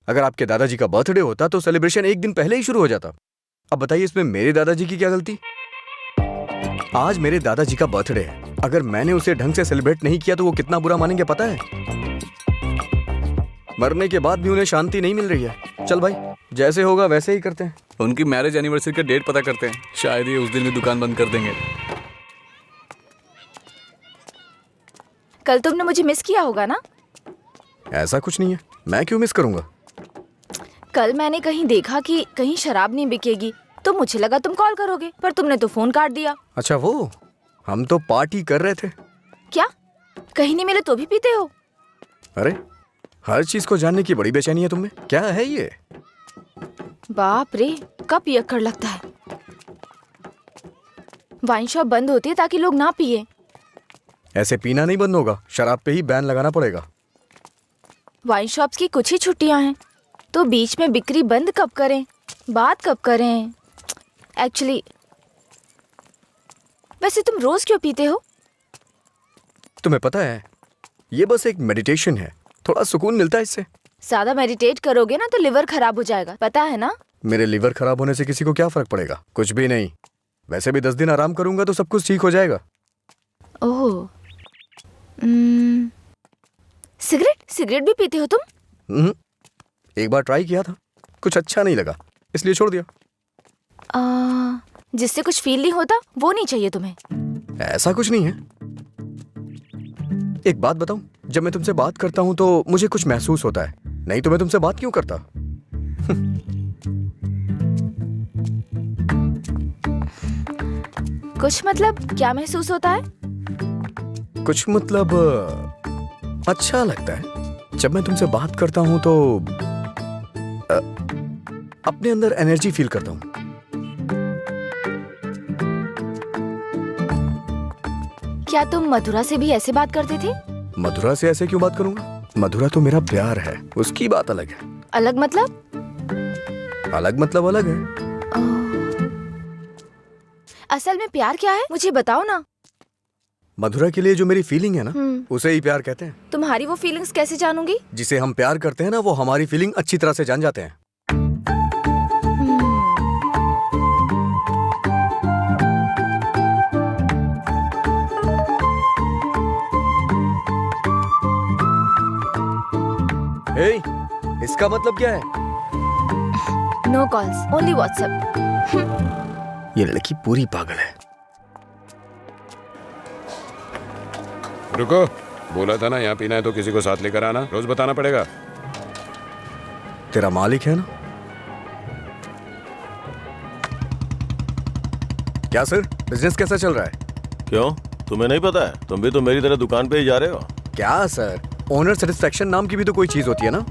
अगर आपके दादाजी का बर्थडे होता तो सेलिब्रेशन एक दिन पहले ही शुरू हो जाता। अब बताइए इसमें मेरे दादाजी की क्या गलती? आज मेरे दादाजी का बर्थडे है, अगर मैंने उसे ढंग से सेलिब्रेट नहीं किया तो वो कितना बुरा मानेंगे पता है? मरने के बाद भी उन्हें शांति नहीं मिल रही है। चल भाई, जैसे होगा वैसे ही करते हैं। उनकी मैरिज एनिवर्सरी का डेट पता करते हैं, शायद ये उस दिन भी दुकान बंद कर देंगे। कल तुमने मुझे मिस किया होगा ना? ऐसा कुछ नहीं है, मैं क्यों मिस करूंगा? कल मैंने कहीं देखा कि कहीं शराब नहीं बिकेगी, तो मुझे लगा तुम कॉल करोगे, पर तुमने तो फोन काट दिया। अच्छा वो, हम तो पार्टी कर रहे थे। क्या? कहीं नहीं मिले तो भी पीते हो? अरे, हर चीज को जानने की बड़ी बेचैनी है तुम्हें। क्या है ये? बाप रे, कब पियक्कड़ लगता है। वाइन शॉप बंद होती है ताकि लोग ना पिए। ऐसे पीना नहीं बंद होगा, शराब पे ही बैन लगाना पड़ेगा। वाइन शॉप्स की कुछ ही छुट्टियां हैं, तो बीच में बिक्री बंद कब करें, बात कब करें? एक्चुअली वैसे तुम रोज क्यों पीते हो? तुम्हें पता है, ये बस एक मेडिटेशन है, थोड़ा सुकून मिलता है इससे। ज्यादा मेडिटेट करोगे ना तो लिवर खराब हो जाएगा, पता है ना? मेरे लिवर खराब होने से किसी को क्या फर्क पड़ेगा? कुछ भी नहीं। वैसे भी 10 दिन आराम करूंगा तो सब कुछ ठीक हो जाएगा। ओह, सिगरेट भी पीते हो तुम? एक बार ट्राई किया था, कुछ अच्छा नहीं लगा, इसलिए छोड़ दिया। जिससे कुछ फील नहीं होता वो नहीं चाहिए तुम्हें? ऐसा कुछ नहीं है। एक बात बताऊं, जब मैं तुमसे बात करता हूं तो मुझे कुछ महसूस होता है, नहीं तो मैं तुमसे बात क्यों करता? कुछ मतलब क्या महसूस होता है? कुछ मतलब अच्छा लगता है। जब मैं तुमसे बात करता हूं तो अपने अंदर एनर्जी फील करता हूं। क्या तुम मधुरा से भी ऐसे बात करते थे? मधुरा से ऐसे क्यों बात करूंगा? मधुरा तो मेरा प्यार है, उसकी बात अलग है। अलग मतलब? अलग मतलब अलग है। असल में प्यार क्या है, मुझे बताओ ना। मधुरा के लिए जो मेरी फीलिंग है ना, उसे ही प्यार कहते हैं। तुम्हारी वो फीलिंग्स कैसे जानूंगी? जिसे हम प्यार करते हैं ना, वो हमारी फीलिंग अच्छी तरह से जान जाते हैं। हे, इसका मतलब क्या है? No calls, only WhatsApp. ये लड़की पूरी पागल है। रुको, बोला था ना यहाँ पीना है तो किसी को साथ लेकर आना, रोज बताना पड़ेगा। तेरा मालिक है ना? क्या सर, बिजनेस कैसा चल रहा है? क्यों, तुम्हें नहीं पता है? तुम भी तो मेरी तरह दुकान पे ही जा रहे हो। क्या सर, ओनर सेटिस्फेक्शन नाम की भी तो कोई चीज होती है ना?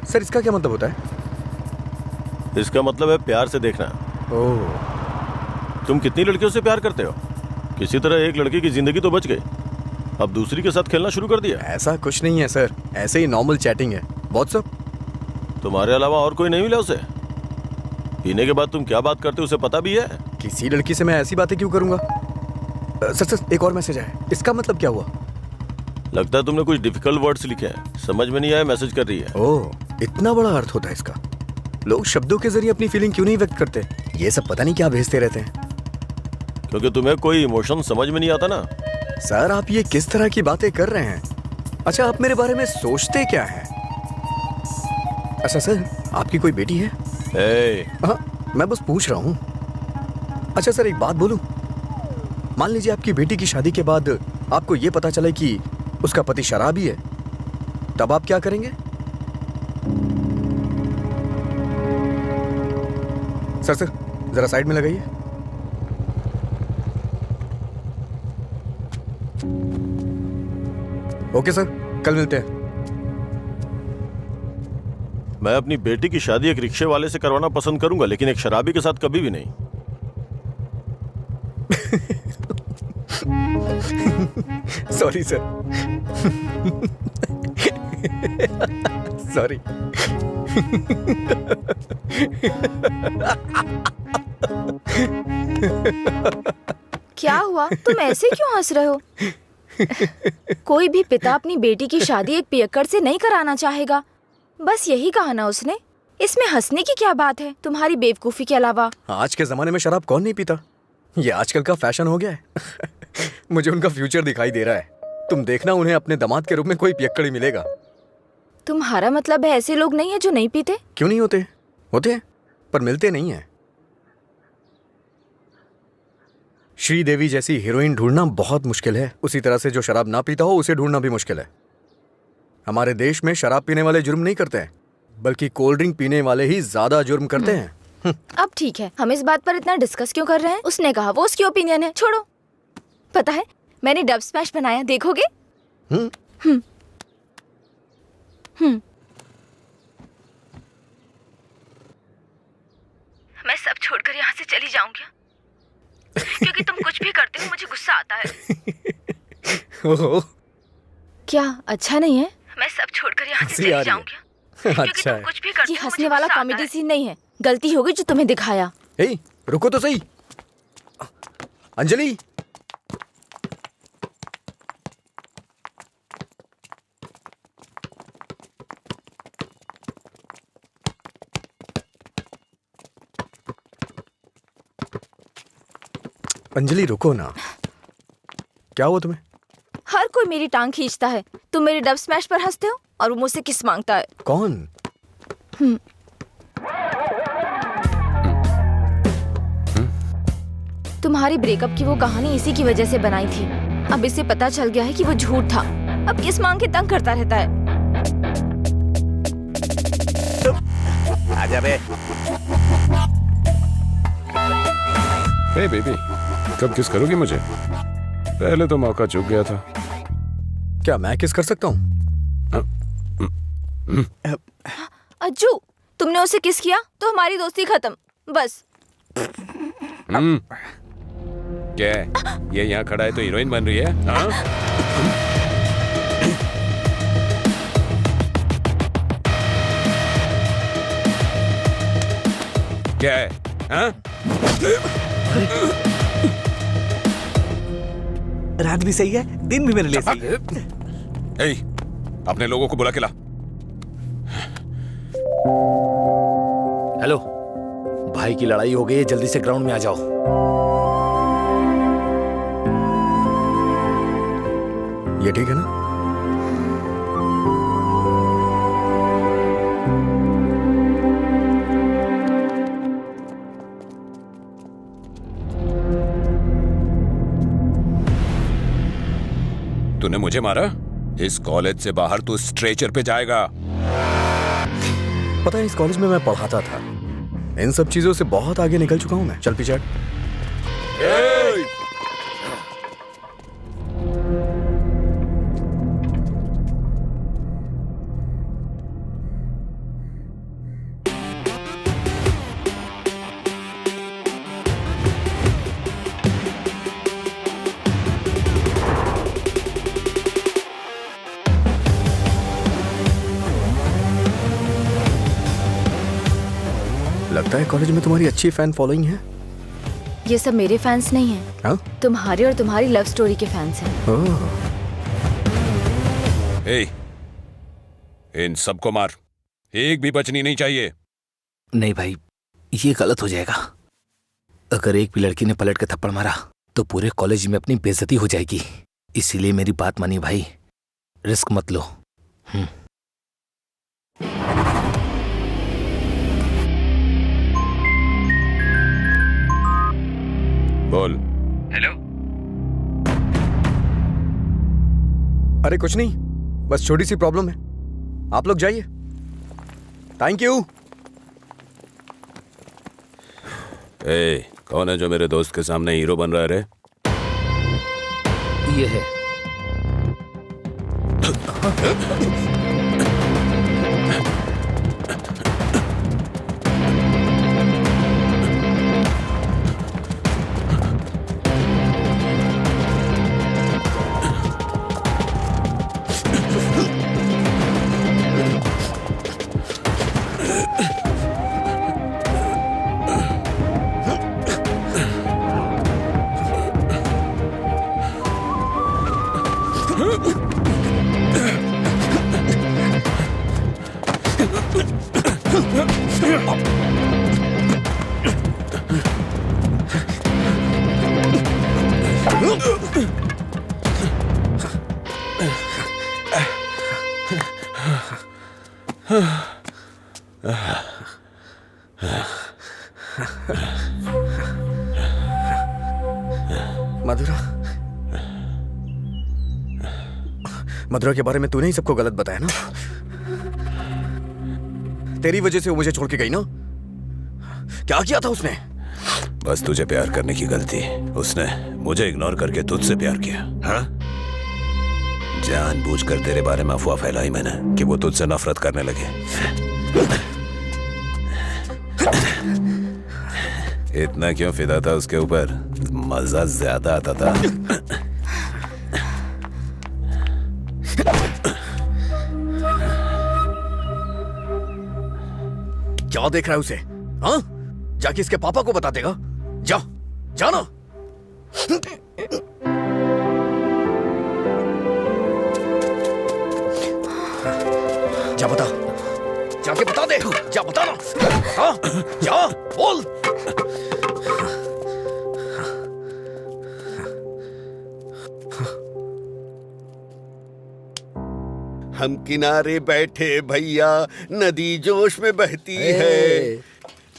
सर इसका क्या मतलब होता है? इसका मतलब है प्यार से देखना। ओह, तुम कितनी लड़कियों से प्यार करते हो? किसी तरह एक लड़की की जिंदगी तो बच गई, अब दूसरी के साथ खेलना शुरू कर दिया। ऐसा कुछ नहीं है सर, ऐसे ही नॉर्मल चैटिंग है। व्हाट्सएप? तुम्हारे अलावा और कोई नहीं मिला उसे? पीने के बाद तुम क्या बात करते हो उसे पता भी है? किसी लड़की से मैं ऐसी बातें क्यों करूंगा? सर एक और मैसेज आया, इसका मतलब क्या हुआ? लगता है तुमने कुछ डिफिकल्ट वर्ड्स लिखे हैं, समझ में नहीं आया, मैसेज कर रही है। ओह, इतना बड़ा अर्थ होता है इसका। लोग शब्दों के जरिए अपनी फीलिंग क्यों नहीं व्यक्त करते? ये सब पता नहीं क्या भेजते रहते हैं। क्योंकि तुम्हें कोई इमोशन समझ में नहीं आता ना। सर आप ये किस तरह की बातें कर रहे हैं? अच्छा, आप मेरे बारे में सोचते क्या हैं? अच्छा सर, आपकी कोई बेटी है? हाँ, मैं बस पूछ रहा हूँ। अच्छा सर, एक बात बोलूं? मान लीजिए आपकी बेटी की शादी के बाद आपको ये पता चले कि उसका पति शराबी है, तब आप क्या करेंगे? सर जरा साइड में लगाइए। ओके सर, कल मिलते हैं। मैं अपनी बेटी की शादी एक रिक्शे वाले से करवाना पसंद करूंगा, लेकिन एक शराबी के साथ कभी भी नहीं। Sorry sir. सॉरी। क्या हुआ, तुम ऐसे क्यों हंस रहे हो? कोई भी पिता अपनी बेटी की शादी एक पियक्कड़ से नहीं कराना चाहेगा, बस यही कहा ना उसने। इसमें हंसने की क्या बात है तुम्हारी बेवकूफी के अलावा? आज के जमाने में शराब कौन नहीं पीता? ये आजकल का फैशन हो गया है। मुझे उनका फ्यूचर दिखाई दे रहा है। तुम देखना, उन्हें अपने दामाद के रूप में कोई पियक्कड़ ही मिलेगा। तुम्हारा मतलब है ऐसे लोग नहीं है जो नहीं पीते? क्यों नहीं होते? होते हैं, पर मिलते नहीं है। श्रीदेवी जैसी हीरोइन ढूंढना बहुत मुश्किल है, उसी तरह से जो शराब ना पीता हो उसे ढूंढना भी मुश्किल है। हमारे देश में शराब पीने वाले जुर्म नहीं करते हैं, बल्कि कोल्ड ड्रिंक पीने वाले ही ज्यादा जुर्म करते हैं। अब ठीक है, हम इस बात पर इतना डिस्कस क्यों कर रहे हैं? उसने कहा, वो उसकी ओपिनियन है, छोड़ो। पता है, मैंने डब स्मैश बनाया, देखोगे? मैं सब छोड़कर यहाँ से चली जाऊँ क्या? क्योंकि तुम कुछ भी करते हो मुझे गुस्सा आता है। ओह, क्या अच्छा नहीं है? मैं सब छोड़कर यहाँ से चली जाऊँ क्या? क्योंकि अच्छा तुम कुछ भी करते हो, ये हंसने वाला कॉमेडी सीन नहीं है। गलती होगी जो तुम्हें दिखाया। हे, रुको तो सही। अंजलि, अंजलि रुको ना। क्या हुआ तुम्हें? हर कोई मेरी टांग खींचता है, तुम मेरे डब स्मैश पर हंसते हो और वो मुझसे किस मांगता है। कौन? तुम्हारी ब्रेकअप की वो कहानी इसी की वजह से बनाई थी। अब इसे पता चल गया है कि वो झूठ था। अब किस मांग के तंग करता रहता है। आजा बे। हे बेबी, कब किस करोगी मुझे? पहले तो मौका चूक गया था। क्या मैं किस कर सकता हूँ? अज्जू, तुमने उसे किस किया तो हमारी दोस्ती खत्म, बस। क्या है? ये यहाँ खड़ा है तो हीरोइन बन रही है? हाँ? क्या है? हाँ? रात भी सही है, दिन भी मेरे लिए सही है। ए, अपने लोगों को बुला के ला। हेलो, भाई की लड़ाई हो गई है, जल्दी से ग्राउंड में आ जाओ। ये ठीक है ना? तूने मुझे मारा? इस कॉलेज से बाहर तू स्ट्रेचर पे जाएगा। पता है, इस कॉलेज में मैं पढ़ाता था। इन सब चीजों से बहुत आगे निकल चुका हूं मैं। चल पीछे हट। लगता है कॉलेज में तुम्हारी अच्छी फैन फॉलोइंग है। ये सब मेरे फैंस नहीं हैं। हाँ? तुम्हारी और तुम्हारी लव स्टोरी के फैंस हैं। ओह, ए, इन सबको मार, एक भी बचनी नहीं चाहिए। नहीं भाई, ये गलत हो जाएगा। अगर एक भी लड़की ने पलट के थप्पड़ मारा तो पूरे कॉलेज में अपनी बेइज्जती हो जाएगी। इसीलिए मेरी बात मानिए भाई, रिस्क मत लो। बोल। हेलो। अरे कुछ नहीं, बस छोटी सी प्रॉब्लम है। आप लोग जाइए। Thank you. ए, कौन है जो मेरे दोस्त के सामने हीरो बन रहा है रे? ये है। मधुरा के बारे में तूने ही सबको गलत बताया ना? तेरी वजह से वो मुझे छोड़ के गई ना? क्या किया था उसने? बस तुझे प्यार करने की गलती। उसने मुझे इग्नोर करके तुझसे प्यार किया। हाँ? जानबूझकर तेरे बारे में अफवाह फैलाई मैंने कि वो तुझसे नफरत करने लगे। इतना क्यों फिदा था उसके ऊपर? मजा ज्यादा आता था। क्या देख रहा है उसे? हाँ? जाके इसके पापा को बता देगा। जा, जाना। जा बता, जाके बता दे। जा बताना। हाँ? जा, बोल। हम किनारे बैठे भैया, नदी जोश में बहती है,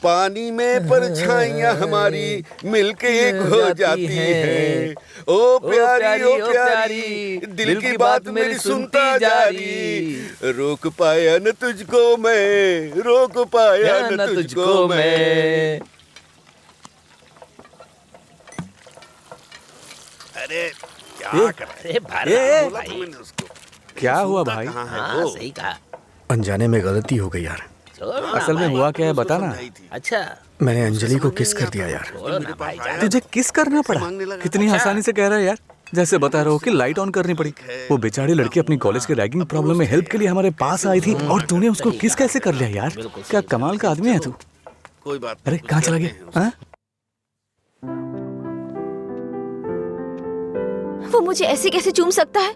पानी में परछाइयां हमारी मिलके एक हो जाती है। ओ प्यारी ओ प्यारी, दिल की बात मेरी सुनता जारी, रोक पाया न तुझको मैं, रोक पाया न तुझको मैं। अरे क्या कर अरे भारत भाई, क्या हुआ भाई? हाँ सही कहा। अनजाने में गलती हो गई यार। छोड़ो ना असल में भाई। हुआ क्या है बता ना। अच्छा मैंने अंजलि को किस कर दिया यार। छोड़ो ना भाई, जाने तुझे किस करना पड़ा? कितनी आसानी से कह रहा है यार, जैसे बता रहे हो कि लाइट ऑन करनी पड़ी। वो बेचारी लड़की अपनी कॉलेज के रैगिंग प्रॉब्लम में हेल्प के लिए हमारे पास आई थी और तूने उसको किस कैसे कर लिया यार? क्या कमाल का आदमी है तू। कोई बात अरे कहाँ चला गया? हाँ? वो मुझे ऐसे कैसे चूम सकता है?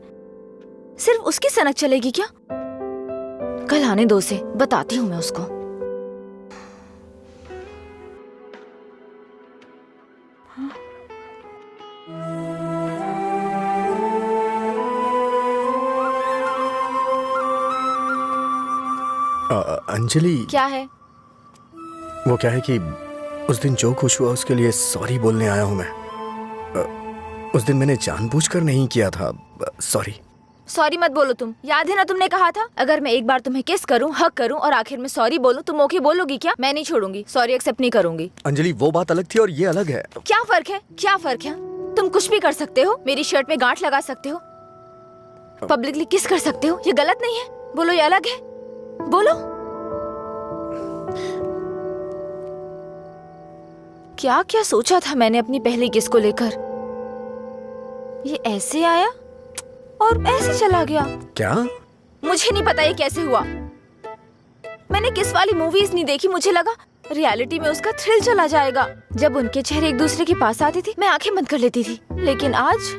सिर्फ उसकी सनक चलेगी क्या? कल आने दो उसे, बताती हूँ मैं उसको। अंजलि, क्या है? वो क्या है कि उस दिन जो कुछ हुआ उसके लिए सॉरी बोलने आया हूँ मैं। उस दिन मैंने जानबूझकर नहीं किया था। सॉरी। सॉरी मत बोलो तुम। याद है ना तुमने कहा था अगर मैं एक बार तुम्हें किस करूं, हक करूं और आखिर में सॉरी बोलूं, तुम ओके बोलोगी क्या? मैं नहीं छोड़ूंगी, सॉरी एक्सेप्ट नहीं करूंगी। अंजलि, वो बात अलग थी और ये अलग है। क्या फर्क है? क्या फर्क है? तुम कुछ भी कर सकते हो, मेरी शर्ट में गांठ लगा सकते हो, पब्लिकली किस कर सकते हो, ये गलत नहीं है। बोलो ये अलग है, बोलो। क्या क्या सोचा था मैंने अपनी पहली किस को लेकर? ये ऐसे आया और ऐसे चला गया। क्या? मुझे नहीं पता ये कैसे हुआ। मैंने किस वाली मूवीज नहीं देखी, मुझे लगा रियलिटी में उसका थ्रिल चला जाएगा। जब उनके चेहरे एक दूसरे के पास आते थे मैं आंखें बंद कर लेती थी, लेकिन आज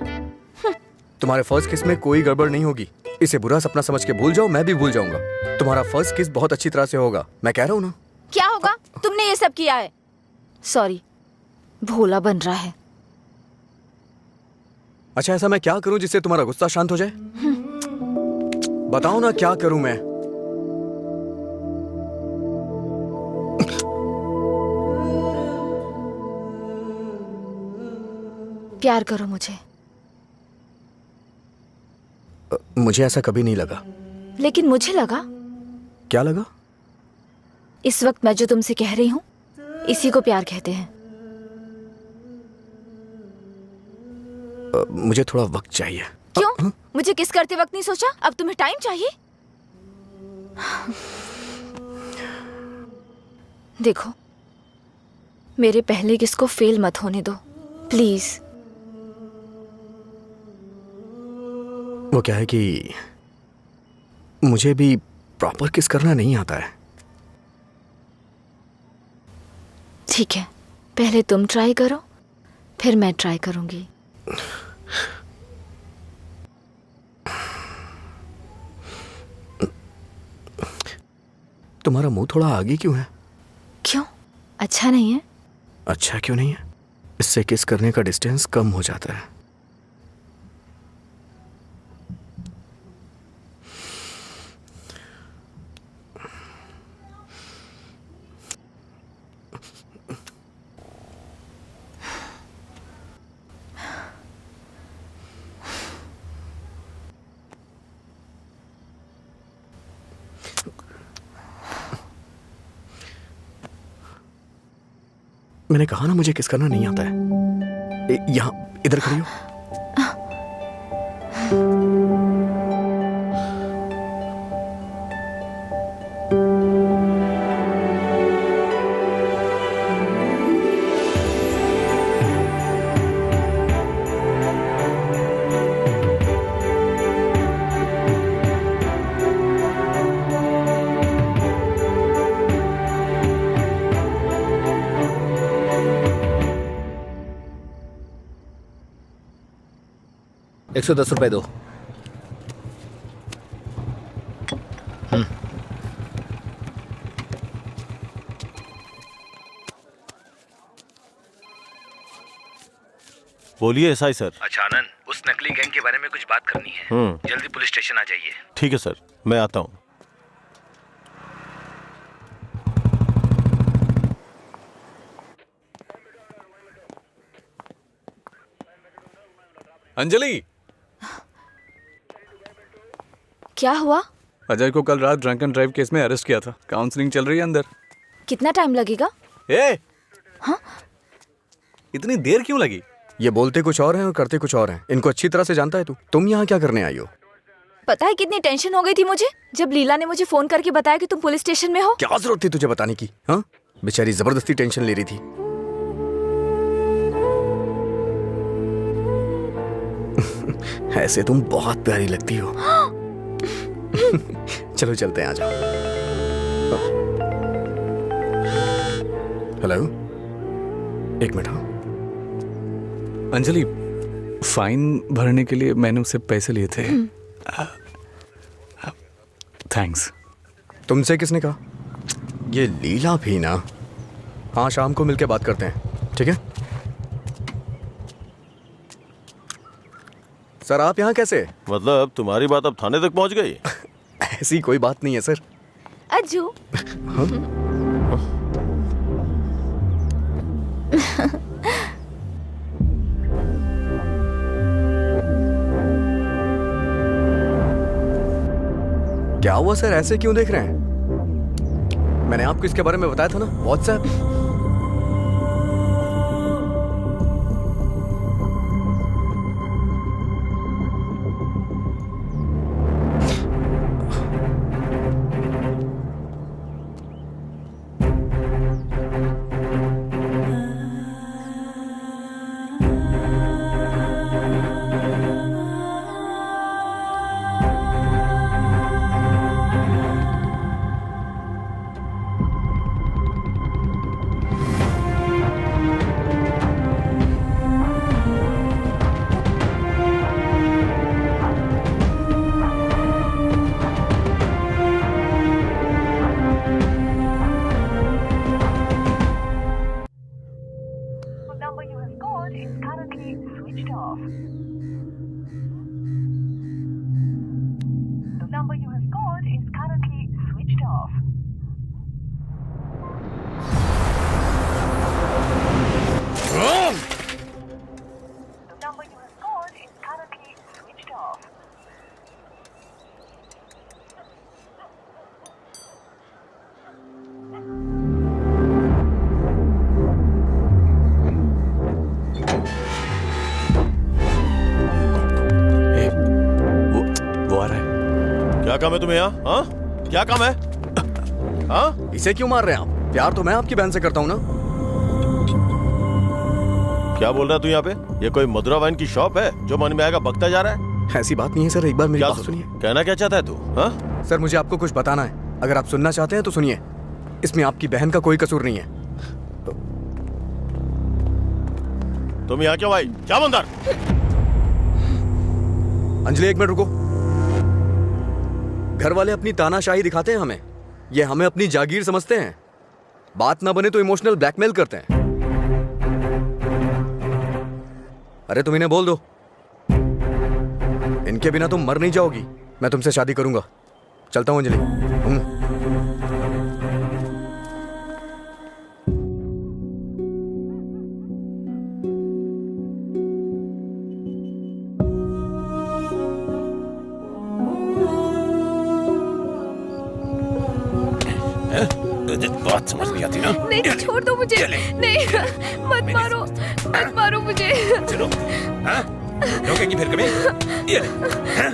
तुम्हारे फर्स्ट किस में कोई गड़बड़ नहीं होगी। इसे बुरा सपना समझ के भूल जाओ, मैं भी भूल जाऊंगा। तुम्हारा फर्स्ट किस बहुत अच्छी तरह से होगा, मैं कह रहा हूँ ना। क्या होगा? तुमने ये सब किया है। सॉरी, भोला बन रहा है। अच्छा, ऐसा मैं क्या करूं जिससे तुम्हारा गुस्सा शांत हो जाए? बताओ ना, क्या करूं मैं? प्यार करो मुझे। मुझे ऐसा कभी नहीं लगा। लेकिन मुझे लगा। क्या लगा? इस वक्त मैं जो तुमसे कह रही हूँ इसी को प्यार कहते हैं। मुझे थोड़ा वक्त चाहिए। क्यों? मुझे किस करते वक्त नहीं सोचा? अब तुम्हें टाइम चाहिए? देखो, मेरे पहले किस को फेल मत होने दो प्लीज। वो क्या है कि मुझे भी प्रॉपर किस करना नहीं आता है। ठीक है, पहले तुम ट्राई करो, फिर मैं ट्राई करूंगी। तुम्हारा मुंह थोड़ा आगे क्यों है? क्यों? अच्छा नहीं है? अच्छा क्यों नहीं है? इससे किस करने का डिस्टेंस कम हो जाता है। मैंने कहा ना मुझे किस करना नहीं आता है। यहाँ इधर खड़ी हो। ₹110 दो। बोलिए एसआई सर। अच्छा आनंद, उस नकली गैंग के बारे में कुछ बात करनी है। जल्दी पुलिस स्टेशन आ जाइए। ठीक है सर, मैं आता हूँ। अंजलि, क्या हुआ? अजय को कल रात ड्रंक एंड ड्राइव केस में अरेस्ट किया था। काउंसलिंग चल रही है अंदर। कितना टाइम लगेगा? हाँ? इतनी देर क्यों लगी? ये बोलते कुछ और हैं और करते कुछ और हैं। इनको अच्छी तरह से जानता है तू। तुम यहाँ क्या करने आई हो? पता है कितनी टेंशन हो गई थी मुझे जब लीला ने मुझे फोन करके बताया कि तुम पुलिस स्टेशन में हो। क्या जरूरत थी तुझे बताने की? हाँ, बेचारी जबरदस्ती टेंशन ले रही थी। ऐसे तुम बहुत प्यारी लगती हो। चलो चलते हैं, आ जाओ। हेलो, एक मिनट। हाँ अंजलि, फाइन भरने के लिए मैंने उससे पैसे लिए थे। थैंक्स। तुमसे किसने कहा? ये लीला भी ना। हाँ, शाम को मिलके बात करते हैं, ठीक है? सर आप यहाँ कैसे? मतलब तुम्हारी बात अब थाने तक पहुंच गई? ऐसी कोई बात नहीं है सर। अज्जू। क्या हुआ सर, ऐसे क्यों देख रहे हैं? मैंने आपको इसके बारे में बताया था ना, व्हाट्सएप। क्या काम है तुम्हें यहाँ? हाँ, क्या काम है? हाँ, इसे क्यों मार रहे हैं आप? प्यार तो मैं आपकी बहन से करता हूँ ना। क्या बोल रहा है तू यहाँ पे? ये कोई मधुरा वाइन की शॉप है जो मन में आएगा बकता जा रहा है? ऐसी बात नहीं है सर, एक बार मेरी क्या बात सुनिए। कहना क्या चाहता है तू? हाँ? सर मुझे आपको कुछ बताना है, अगर आप सुनना चाहते हैं तो सुनिए। इसमें आपकी बहन का कोई कसूर नहीं है। तुम यहाँ क्यों आई? क्या अंदर? अंजलि एक मिनट रुको। घर वाले अपनी तानाशाही दिखाते हैं हमें, ये हमें अपनी जागीर समझते हैं। बात ना बने तो इमोशनल ब्लैकमेल करते हैं। अरे तुम इन्हें बोल दो, इनके बिना तुम मर नहीं जाओगी। मैं तुमसे शादी करूंगा। चलता हूं अंजलि। बात समझ नहीं आती ना? नहीं, छोड़ दो मुझे। नहीं, मत मारो, मत मारो मुझे। चलो, हाँ? रोकेगी फिर कभी? ये ले, हाँ?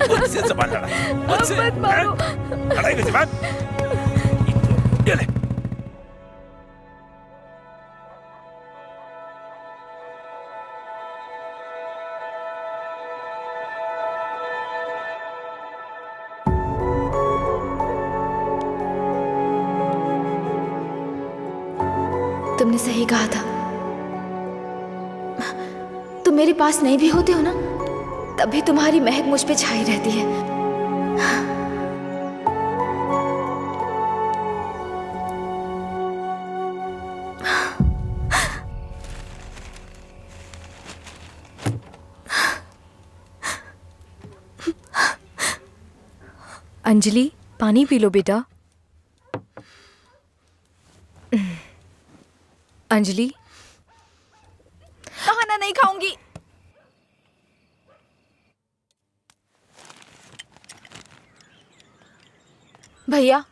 मुझसे ज़बान लड़ा, मुझसे, मत मारो। लड़ाई में ज़बान? ये ले। तुमने सही कहा था। तुम मेरे पास नहीं भी होते हो ना, तब भी तुम्हारी महक मुझ पे छाई रहती है। अंजलि, पानी पी लो बेटा। अंजलि, खाना नहीं खाऊंगी। भैया,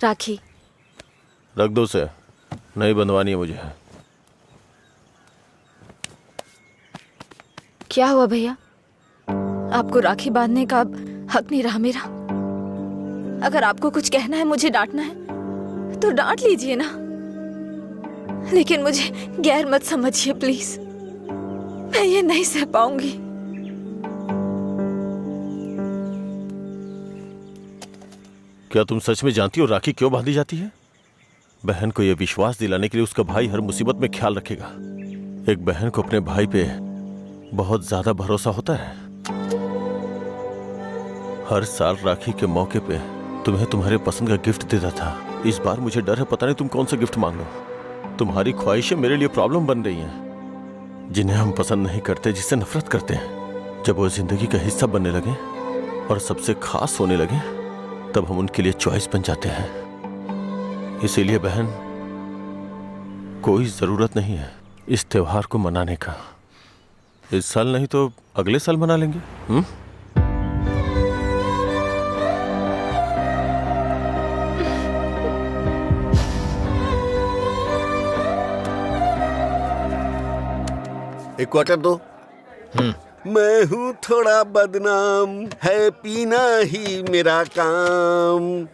राखी रख दो उसे, नहीं बंधवानी है मुझे। क्या हुआ भैया? आपको राखी बांधने का अब हक नहीं रहा मेरा? अगर आपको कुछ कहना है, मुझे डांटना है तो डांट लीजिए ना, लेकिन मुझे गैर मत समझिए प्लीज। मैं ये नहीं सह पाऊंगी। क्या तुम सच में जानती हो राखी क्यों बांधी जाती है? बहन को यह विश्वास दिलाने के लिए उसका भाई हर मुसीबत में ख्याल रखेगा। एक बहन को अपने भाई पे बहुत ज्यादा भरोसा होता है। हर साल राखी के मौके पे तुम्हें तुम्हारे पसंद का गिफ्ट देता था। इस बार मुझे डर है, पता नहीं तुम कौन सा गिफ्ट मांग लो। तुम्हारी ख्वाहिशें मेरे लिए प्रॉब्लम बन रही हैं, जिन्हें हम पसंद नहीं करते, जिससे नफरत करते हैं। जब वो जिंदगी का हिस्सा बनने लगे और सबसे खास होने लगे, तब हम उनके लिए चॉइस बन जाते हैं। इसीलिए बहन, कोई जरूरत नहीं है इस त्योहार को मनाने का। इस साल नहीं तो अगले साल मना लेंगे। एक क्वार्टर दो। मैं हूँ थोड़ा बदनाम, है पीना ही मेरा काम।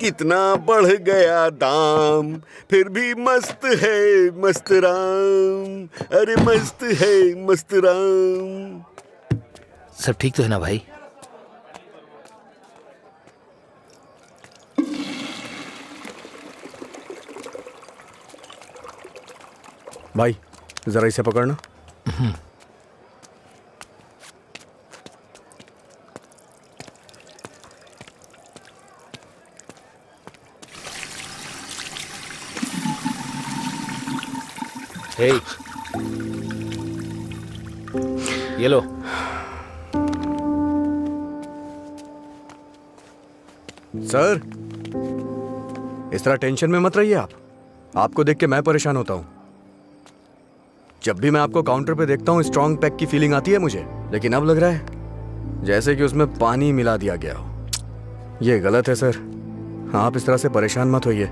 कितना बढ़ गया दाम, फिर भी मस्त है मस्त राम। अरे मस्त है मस्त राम। सब ठीक तो है ना भाई? भाई जरा इसे पकड़ना। हे, ये लो। सर, इस तरह टेंशन में मत रहिए आप। आपको देख के मैं परेशान होता हूं। जब भी मैं आपको काउंटर पे देखता हूँ स्ट्रॉन्ग पैक की फीलिंग आती है मुझे, लेकिन अब लग रहा है जैसे कि उसमें पानी मिला दिया गया हो। ये गलत है सर, आप इस तरह से परेशान मत होइए।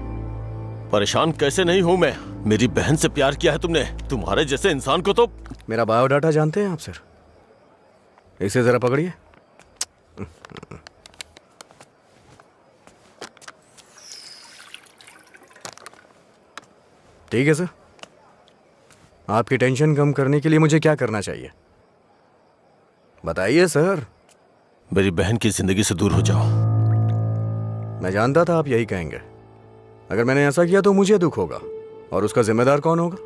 परेशान कैसे नहीं हूं मैं? मेरी बहन से प्यार किया है तुमने। तुम्हारे जैसे इंसान को तो। मेरा बायोडाटा जानते हैं आप सर? इसे जरा पकड़िए। ठीक है सर, आपकी टेंशन कम करने के लिए मुझे क्या करना चाहिए बताइए सर। मेरी बहन की जिंदगी से दूर हो जाओ। मैं जानता था आप यही कहेंगे। अगर मैंने ऐसा किया तो मुझे दुख होगा, और उसका जिम्मेदार कौन होगा?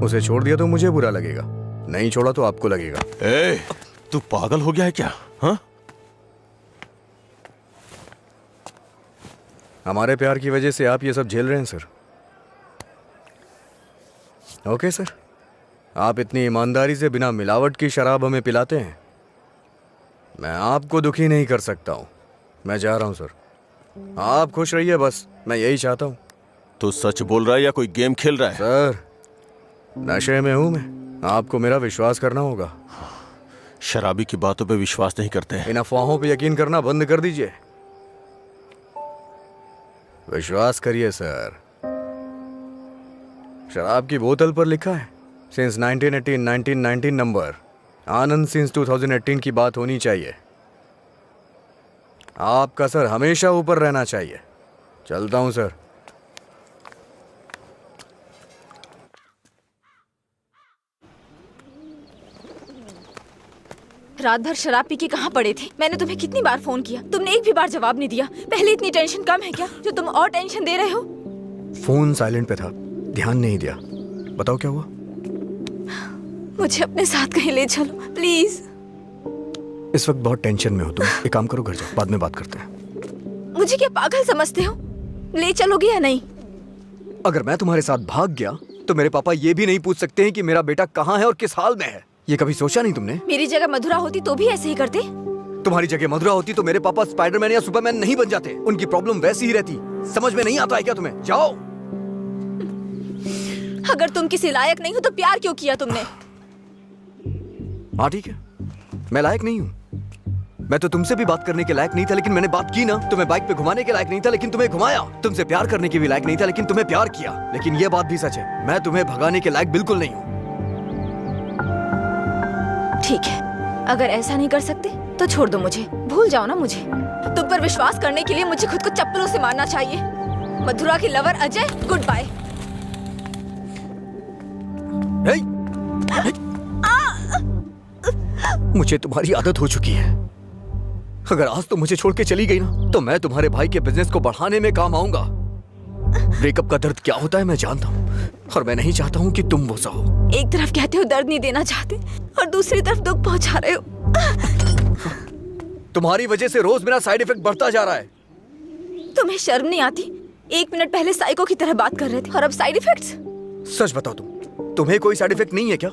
उसे छोड़ दिया तो मुझे बुरा लगेगा, नहीं छोड़ा तो आपको लगेगा। ए, तू पागल हो गया है क्या? हाँ? हमारे प्यार की वजह से आप ये सब झेल रहे हैं सर। ओके सर, आप इतनी ईमानदारी से बिना मिलावट की शराब हमें पिलाते हैं। मैं आपको दुखी नहीं कर सकता हूं। मैं जा रहा हूं सर, आप खुश रहिए बस, मैं यही चाहता हूं। तू सच बोल रहा है या कोई गेम खेल रहा है? सर, नशे में हूं मैं, आपको मेरा विश्वास करना होगा। शराबी की बातों पे विश्वास नहीं करते हैं। इन अफवाहों पे यकीन करना बंद कर दीजिए। विश्वास करिए सर। शराब की बोतल पर लिखा है सिंस 1918 नंबर, आनंद सिंस 2018 की बात होनी चाहिए। आपका सर हमेशा ऊपर रहना चाहिए। चलता हूं सर। रात भर शराब पी के कहाँ पड़े थे? मैंने तुम्हें कितनी बार फोन किया, तुमने एक भी बार जवाब नहीं दिया। पहले इतनी टेंशन कम है क्या जो तुम और टेंशन दे रहे हो? फोन साइलेंट पे था, ध्यान नहीं दिया। बताओ क्या हुआ? मुझे अपने साथ कहीं ले चलो प्लीज। इस वक्त बहुत टेंशन में हो तुम। एक काम करो, घर जाओ, बाद में बात करते हैं। मुझे क्या पागल समझते हो? ले चलोगे या नहीं? अगर मैं तुम्हारे साथ भाग गया तो मेरे पापा ये भी नहीं पूछ सकते हैं कि मेरा बेटा कहाँ है और किस हाल में है। ये कभी सोचा नहीं तुमने? मेरी जगह मधुरा होती तो भी ऐसे ही करते। तुम्हारी जगह मधुरा होती तो मेरे पापा स्पाइडरमैन या सुपरमैन नहीं बन जाते। उनकी प्रॉब्लम वैसी ही रहती। समझ में नहीं आता है क्या तुम्हें? जाओ। अगर तुम किसी लायक नहीं हो तो प्यार क्यों किया तुमने? हाँ ठीक है, मैं लायक नहीं हूँ। मैं तो तुमसे भी बात करने के लायक नहीं था, लेकिन मैंने बात की ना। तुम्हें बाइक पे घुमाने के लायक नहीं था, लेकिन तुम्हें घुमाया। तुमसे प्यार करने के भी लायक नहीं था, लेकिन तुम्हें प्यार किया। लेकिन ये बात भी सच है, मैं तुम्हें भगाने के लायक बिल्कुल नहीं हूँ। ठीक है, अगर ऐसा नहीं कर सकते तो छोड़ दो मुझे, भूल जाओ ना मुझे। तुम पर विश्वास करने के लिए मुझे खुद को चप्पलों से मारना चाहिए। मधुरा की लवर अजय, गुड बाय। मुझे तुम्हारी आदत हो चुकी है। अगर आज तुम मुझे छोड़ के चली गई ना, तो मैं तुम्हारे भाई के बिजनेस को बढ़ाने में काम आऊंगा। ब्रेकअप का दर्द क्या होता है मैं जानता हूँ, और मैं नहीं चाहता हूँ कि तुम वो सहो। एक तरफ कहते हो दर्द नहीं देना चाहते और दूसरी तरफ दुख पहुंचा रहे हो। तुम्हारी वजह से रोज मेरा साइड इफेक्ट बढ़ता जा रहा है। तुम्हें शर्म नहीं आती? 1 मिनट पहले साइको की तरह बात कर रहे थे और अब साइड इफेक्ट्स। सच बताओ, तुम्हें कोई साइड इफेक्ट नहीं है क्या?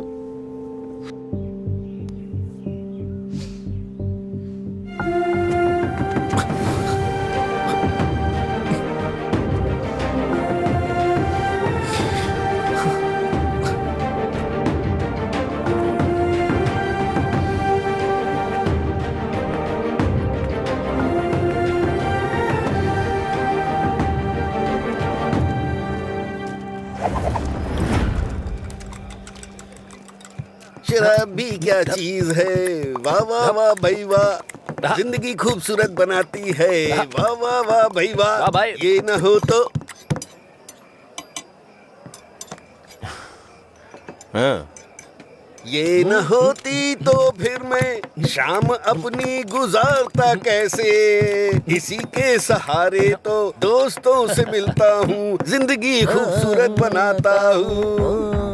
शराब भी क्या चीज है, वाह वाह वाह भाई वाह, जिंदगी खूबसूरत बनाती है, वाह वाह वाह भाई वाह, भाई। ये न हो तो। हाँ, ये न होती तो फिर मैं शाम अपनी गुजारता कैसे, इसी के सहारे तो दोस्तों से मिलता हूँ, जिंदगी खूबसूरत बनाता हूँ।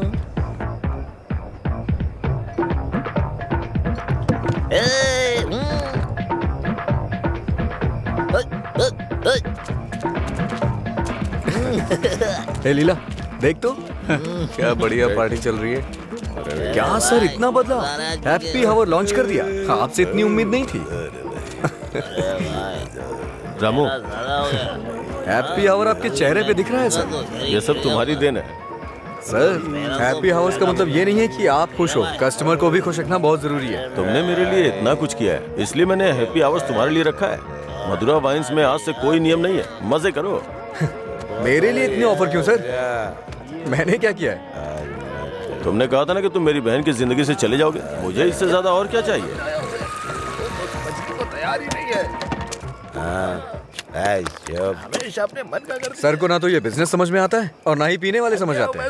ए लीला, देख तो क्या बढ़िया पार्टी चल रही है। क्या सर इतना बदला? हैप्पी हावर लॉन्च कर दिया, आपसे इतनी उम्मीद नहीं थी। रामू, हैप्पी हावर आपके चेहरे पे दिख रहा है सर। ये सब तुम्हारी देन है। सर, हैप्पी हावर्स का मतलब ये नहीं है कि आप खुश हो, कस्टमर को भी खुश रखना बहुत जरूरी है। तुमने मेरे लिए इतना कुछ किया है, इसलिए मैंने हैप्पी आवर्स तुम्हारे लिए रखा है। मधुरा वाइन्स में आज से कोई नियम नहीं है, मजे करो। मेरे लिए इतने ऑफर क्यों सर? मैंने क्या किया है? तुमने कहा था ना कि तुम मेरी बहन की जिंदगी से चले जाओगे, मुझे इससे ज्यादा और क्या चाहिए? तैयार ही नहीं है। हमेशा अपने मन का कर। सर को ना तो ये बिजनेस समझ में आता है और ना ही पीने वाले समझ आते हैं।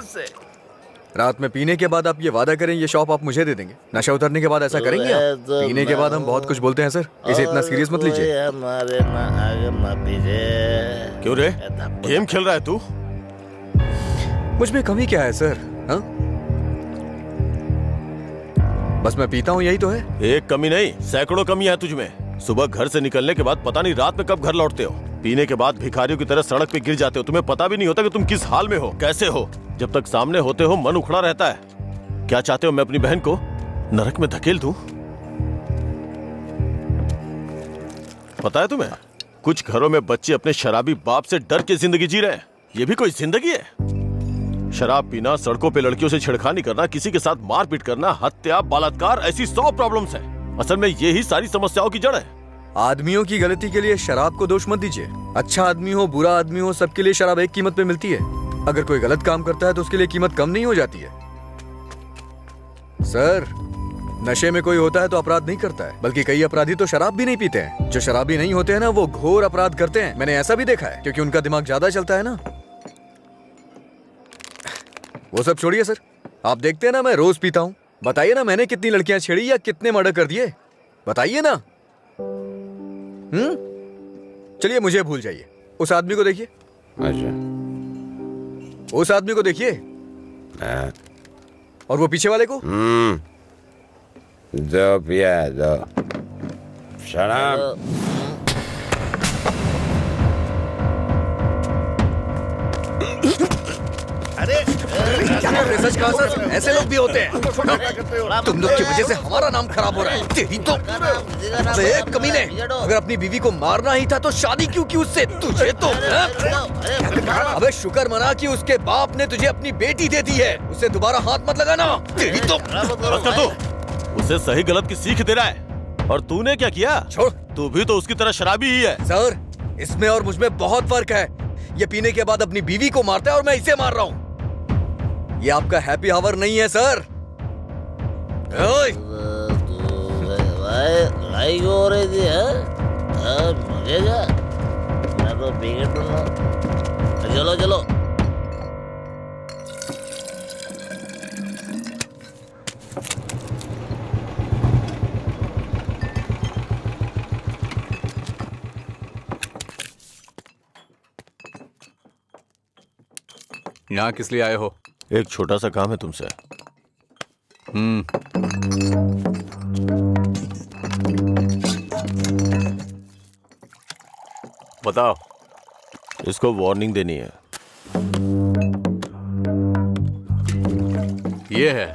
रात में पीने के बाद आप ये वादा करें ये शॉप आप मुझे दे देंगे, नशा उतरने के बाद ऐसा करेंगे आप? पीने के बाद हम बहुत कुछ बोलते हैं सर, इसे इतना सीरियस मत लीजिए। हमारे ना आगे ना पीछे। क्यों रे, गेम खेल रहा है तू? मुझ में कमी क्या है सर? हाँ, बस मैं पीता हूँ, यही तो है। एक कमी नहीं, सैकड़ों कमी है तुझ में। सुबह घर से निकलने के बाद पता नहीं रात में कब घर लौटते हो। पीने के बाद भिखारियों की तरह सड़क पे गिर जाते हो, तुम्हें पता भी नहीं होता कि तुम किस हाल में हो, कैसे हो। जब तक सामने होते हो मन उखड़ा रहता है। क्या चाहते हो, मैं अपनी बहन को नरक में धकेल दूं? पता है तुम्हें, कुछ घरों में बच्चे अपने शराबी बाप से डर के जिंदगी जी रहे हैं। ये भी कोई जिंदगी है? शराब पीना, सड़कों पे लड़कियों से छेड़खानी करना, किसी के साथ मारपीट करना, हत्या, बलात्कार, ऐसी 100 प्रॉब्लम्स हैं। असल में यही सारी समस्याओं की जड़ है। आदमियों की गलती के लिए शराब को दोष मत दीजिए। अच्छा आदमी हो, बुरा आदमी हो, सबके लिए शराब एक कीमत पे मिलती है। अगर कोई गलत काम करता है तो उसके लिए कीमत कम नहीं हो जाती है। सर, नशे में कोई होता है तो अपराध नहीं करता है, बल्कि कई अपराधी तो शराब भी नहीं पीते हैं। जो शराबी नहीं होते हैं ना, वो घोर अपराध करते हैं। मैंने ऐसा भी देखा है, क्योंकि उनका दिमाग ज्यादा चलता है ना। वो सब छोड़िए सर, आप देखते हैं ना मैं रोज पीता हूँ। बताइए ना मैंने कितनी लड़कियां छेड़ी या कितने मर्डर कर दिए, बताइए ना। चलिए मुझे भूल जाइए, उस आदमी को देखिए। अच्छा, उस आदमी को देखिए, और वो पीछे वाले को। दो पिया दो शराब। क्या कर रहे? सच कहा सर, ऐसे लोग भी होते हैं। तुम लोग की वजह से हमारा नाम खराब हो रहा है। तेरी तो अबे कमीने, अगर अपनी बीवी को मारना ही था तो शादी क्यों की उससे? तुझे तो अबे शुक्र मना कि उसके बाप ने तुझे अपनी बेटी दे दी है। उसे दोबारा हाथ मत लगाना। तेरी तो उसे सही गलत की सीख दे रहा है, और तूने क्या किया? छोड़, तू भी तो उसकी तरह शराबी ही है। सर, इसमें और मुझ में बहुत फर्क है। ये पीने के बाद अपनी बीवी को मारता है और मैं इसे मार रहा हूँ। ये आपका हैप्पी आवर नहीं है सर। ओए! लड़ाई हो रही थी मुझे क्या, मैं तो पी के टूंगा। चलो चलो। यहाँ किस लिए आए हो? एक छोटा सा काम है तुमसे। बताओ। इसको वार्निंग देनी है। ये है,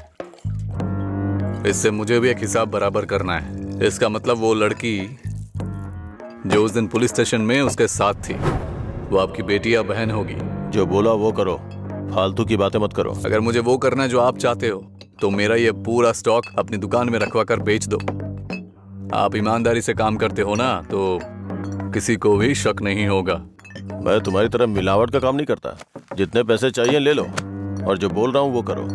इससे मुझे भी एक हिसाब बराबर करना है। इसका मतलब वो लड़की जो उस दिन पुलिस स्टेशन में उसके साथ थी, वो आपकी बेटी या बहन होगी। जो बोला वो करो, फालतू की बातें मत करो। अगर मुझे वो करना है जो आप चाहते हो तो मेरा ये पूरा स्टॉक अपनी दुकान में रखवा कर बेच दो। आप ईमानदारी से काम करते हो ना, तो किसी को भी शक नहीं होगा। मैं तुम्हारी तरह मिलावट का काम नहीं करता। जितने पैसे चाहिए ले लो, और जो बोल रहा हूँ वो करो।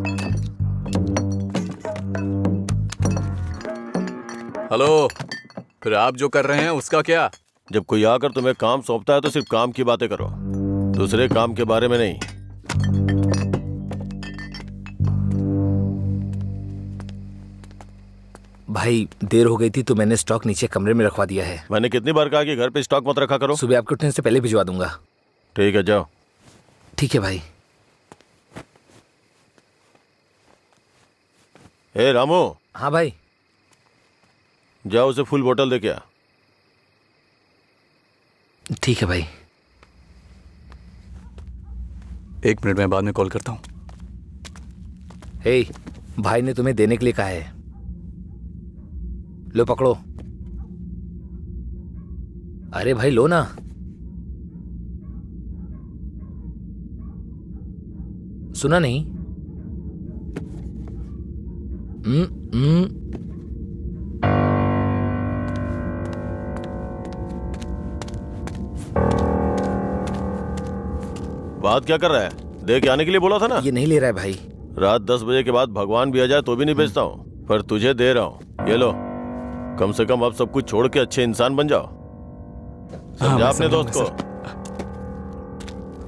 हेलो, फिर आप जो कर रहे हैं उसका क्या? जब कोई आकर तुम्हें काम सौंपता है तो सिर्फ काम की बातें करो, दूसरे काम के बारे में नहीं। भाई देर हो गई थी तो मैंने स्टॉक नीचे कमरे में रखवा दिया है। मैंने कितनी बार कहा कि घर पे स्टॉक मत रखा करो। सुबह आपके उठने से पहले भिजवा दूंगा। ठीक है, जाओ। ठीक है भाई। ए रामू। हाँ भाई। जाओ उसे फुल बोतल दे के आ। ठीक है भाई। 1 मिनट में बाद में कॉल करता हूँ। हे, भाई ने तुम्हें देने के लिए कहा है। लो पकड़ो। अरे भाई लो ना। सुना नहीं? बात क्या कर रहा है? दे के आने के लिए बोला था ना। ये नहीं ले रहा है भाई। रात 10 बजे के बाद भगवान भी आ जाए तो भी नहीं बेचता हूँ, पर तुझे दे रहा हूँ। ये लो, कम से कम अब सब कुछ छोड़ के अच्छे इंसान बन जाओ। समझा अपने दोस्त को।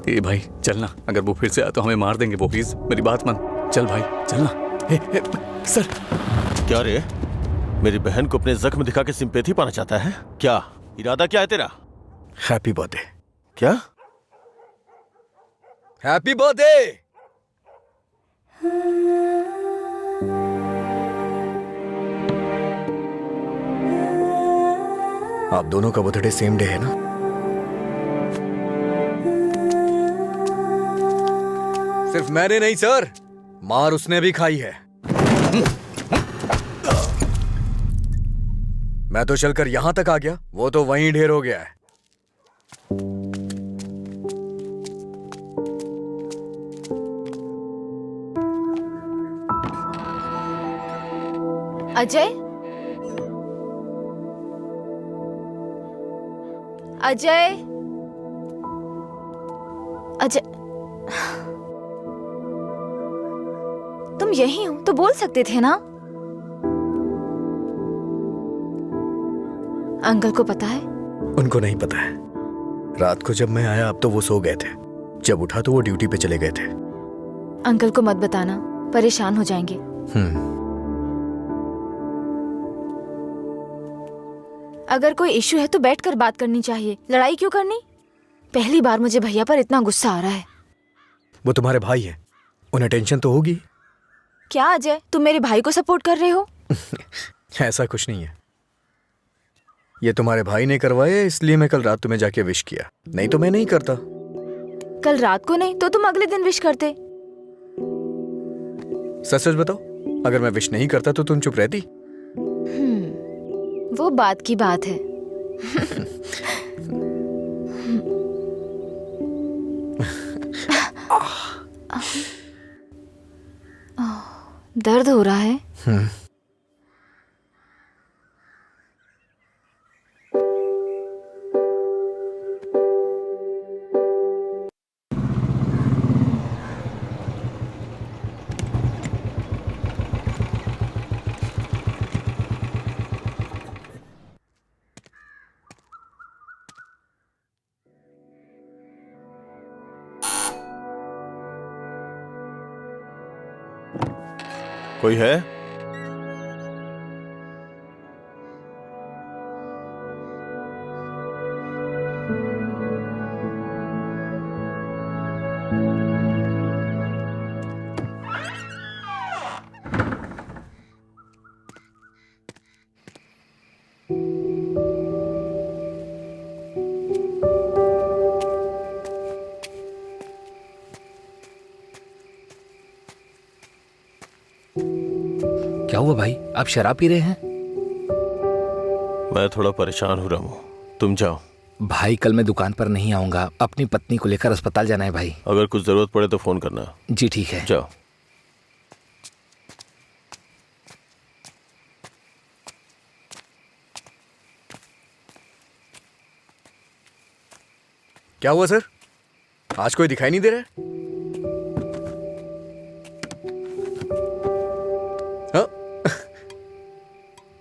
ए भाई चलना, अगर वो फिर से आया तो हमें मार देंगे वो। प्लीज मेरी बात मान। चल भाई चलना। सर। क्या रे, मेरी बहन को अपने जख्म दिखा के सिंपैथी पाना चाहता है क्या? इरादा क्या है तेरा? Happy birthday. क्या? Happy birthday. आप दोनों का बर्थडे सेम डे है ना? सिर्फ मैंने नहीं सर, मार उसने भी खाई है। मैं तो चलकर यहां तक आ गया, वो तो वहीं ढेर हो गया है। अजय, अजय, अजय, तुम यही हो तो बोल सकते थे ना? अंकल को पता है? उनको नहीं पता है। रात को जब मैं आया अब तो वो सो गए थे, जब उठा तो वो ड्यूटी पे चले गए थे। अंकल को मत बताना, परेशान हो जाएंगे। अगर कोई इशू है तो बैठकर बात करनी चाहिए, लड़ाई क्यों करनी? पहली बार मुझे भैया पर इतना गुस्सा आ रहा है। वो तुम्हारे भाई हैं, उन्हें टेंशन तो होगी। क्या अजय, तुम मेरे भाई को सपोर्ट कर रहे हो? ऐसा कुछ नहीं है। ये तुम्हारे भाई ने करवाया इसलिए मैं कल रात तुम्हें जाके विश किया, नहीं तो मैं नहीं करता। कल रात को नहीं तो तुम अगले दिन विश करते। सच सच बताओ, अगर मैं विश नहीं करता तो तुम चुप रहती? वो बात की बात है। दर्द हो रहा है? कोई है? क्या हुआ भाई, आप शराब पी रहे हैं? मैं थोड़ा परेशान हूँ रामू, तुम जाओ। भाई कल मैं दुकान पर नहीं आऊंगा, अपनी पत्नी को लेकर अस्पताल जाना है भाई। अगर कुछ जरूरत पड़े तो फोन करना। जी ठीक है। जाओ। क्या हुआ सर, आज कोई दिखाई नहीं दे रहा है? हाँ?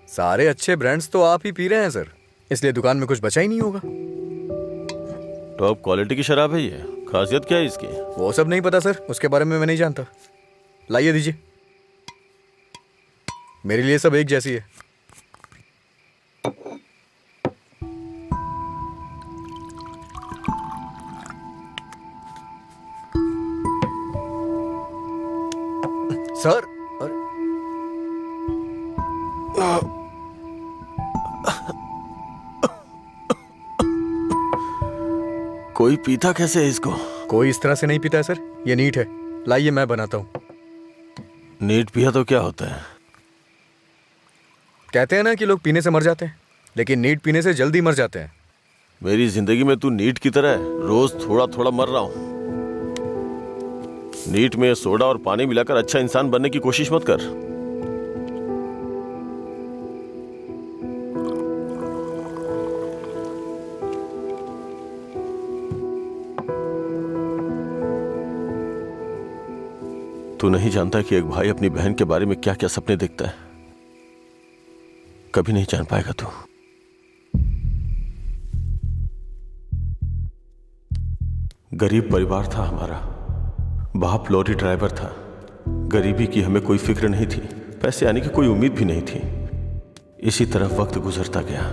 सारे अच्छे ब्रांड्स तो आप ही पी रहे हैं सर, इसलिए दुकान में कुछ बचा ही नहीं होगा। टॉप क्वालिटी की शराब है ये, खासियत क्या है इसकी? वो सब नहीं पता सर, उसके बारे में मैं नहीं जानता। लाइए दीजिए, मेरे लिए सब एक जैसी है। सर कोई पीता कैसे है इसको? कोई इस तरह से नहीं पीता है सर, ये नीट है। लाइए मैं बनाता हूँ। नीट पिया तो क्या होता है? कहते हैं ना कि लोग पीने से मर जाते हैं, लेकिन नीट पीने से जल्दी मर जाते हैं। मेरी जिंदगी में तू नीट की तरह है, रोज थोड़ा थोड़ा मर रहा हूं। नीट में सोडा और पानी मिलाकर अच्छा इंसान बनने की कोशिश मत कर। तू नहीं जानता कि एक भाई अपनी बहन के बारे में क्या क्या सपने देखता है। कभी नहीं जान पाएगा तू। गरीब परिवार था हमारा, बाप लॉरी ड्राइवर था। गरीबी की हमें कोई फिक्र नहीं थी, पैसे आने की कोई उम्मीद भी नहीं थी। इसी तरह वक्त गुजरता गया।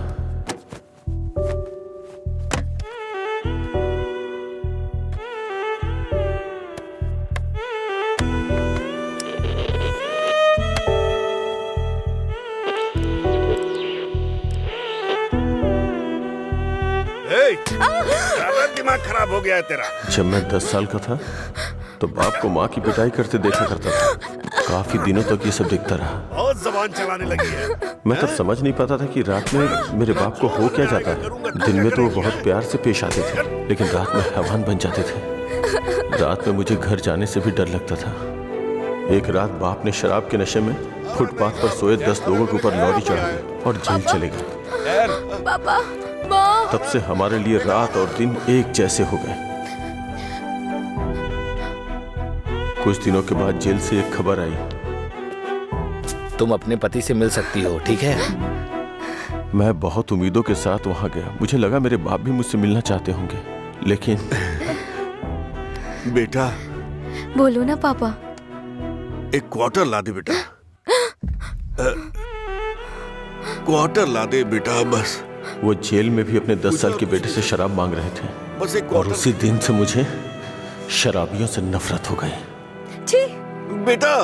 दिमाग खराब हो गया है तेरा। जब मैं 10 साल का था तो बाप को माँ की पिटाई करते देखा करता था। काफी दिनों तक ये सब देखता रहा। बहुत जबान चलाने लगी है। मैं तब समझ नहीं पाता था कि रात में मेरे बाप को हो क्या जाता है। दिन में तो वो बहुत प्यार से पेश आते थे, लेकिन रात में हैवान बन जाते थे। रात में मुझे घर जाने से भी डर लगता था। एक रात बाप ने शराब के नशे में फुटपाथ पर सोए 10 लोगों के ऊपर लॉरी चढ़ा दी और जेल चले गए। पापा, तब से हमारे लिए रात और दिन एक जैसे हो गए। कुछ दिनों के बाद जेल से एक खबर आई, तुम अपने पति से मिल सकती हो, ठीक है? मैं बहुत उम्मीदों के साथ वहां गया। मुझे लगा मेरे बाप भी मुझसे मिलना चाहते होंगे, लेकिन बेटा, बोलो ना पापा। एक क्वार्टर ला दे बेटा। क्वार्टर ला दे बेटा बस। वो जेल में भी अपने 10 साल के बेटे से शराब मांग रहे थे बस एक और उसी दिन से मुझे शराबियों से नफरत हो गई। छी, बेटा,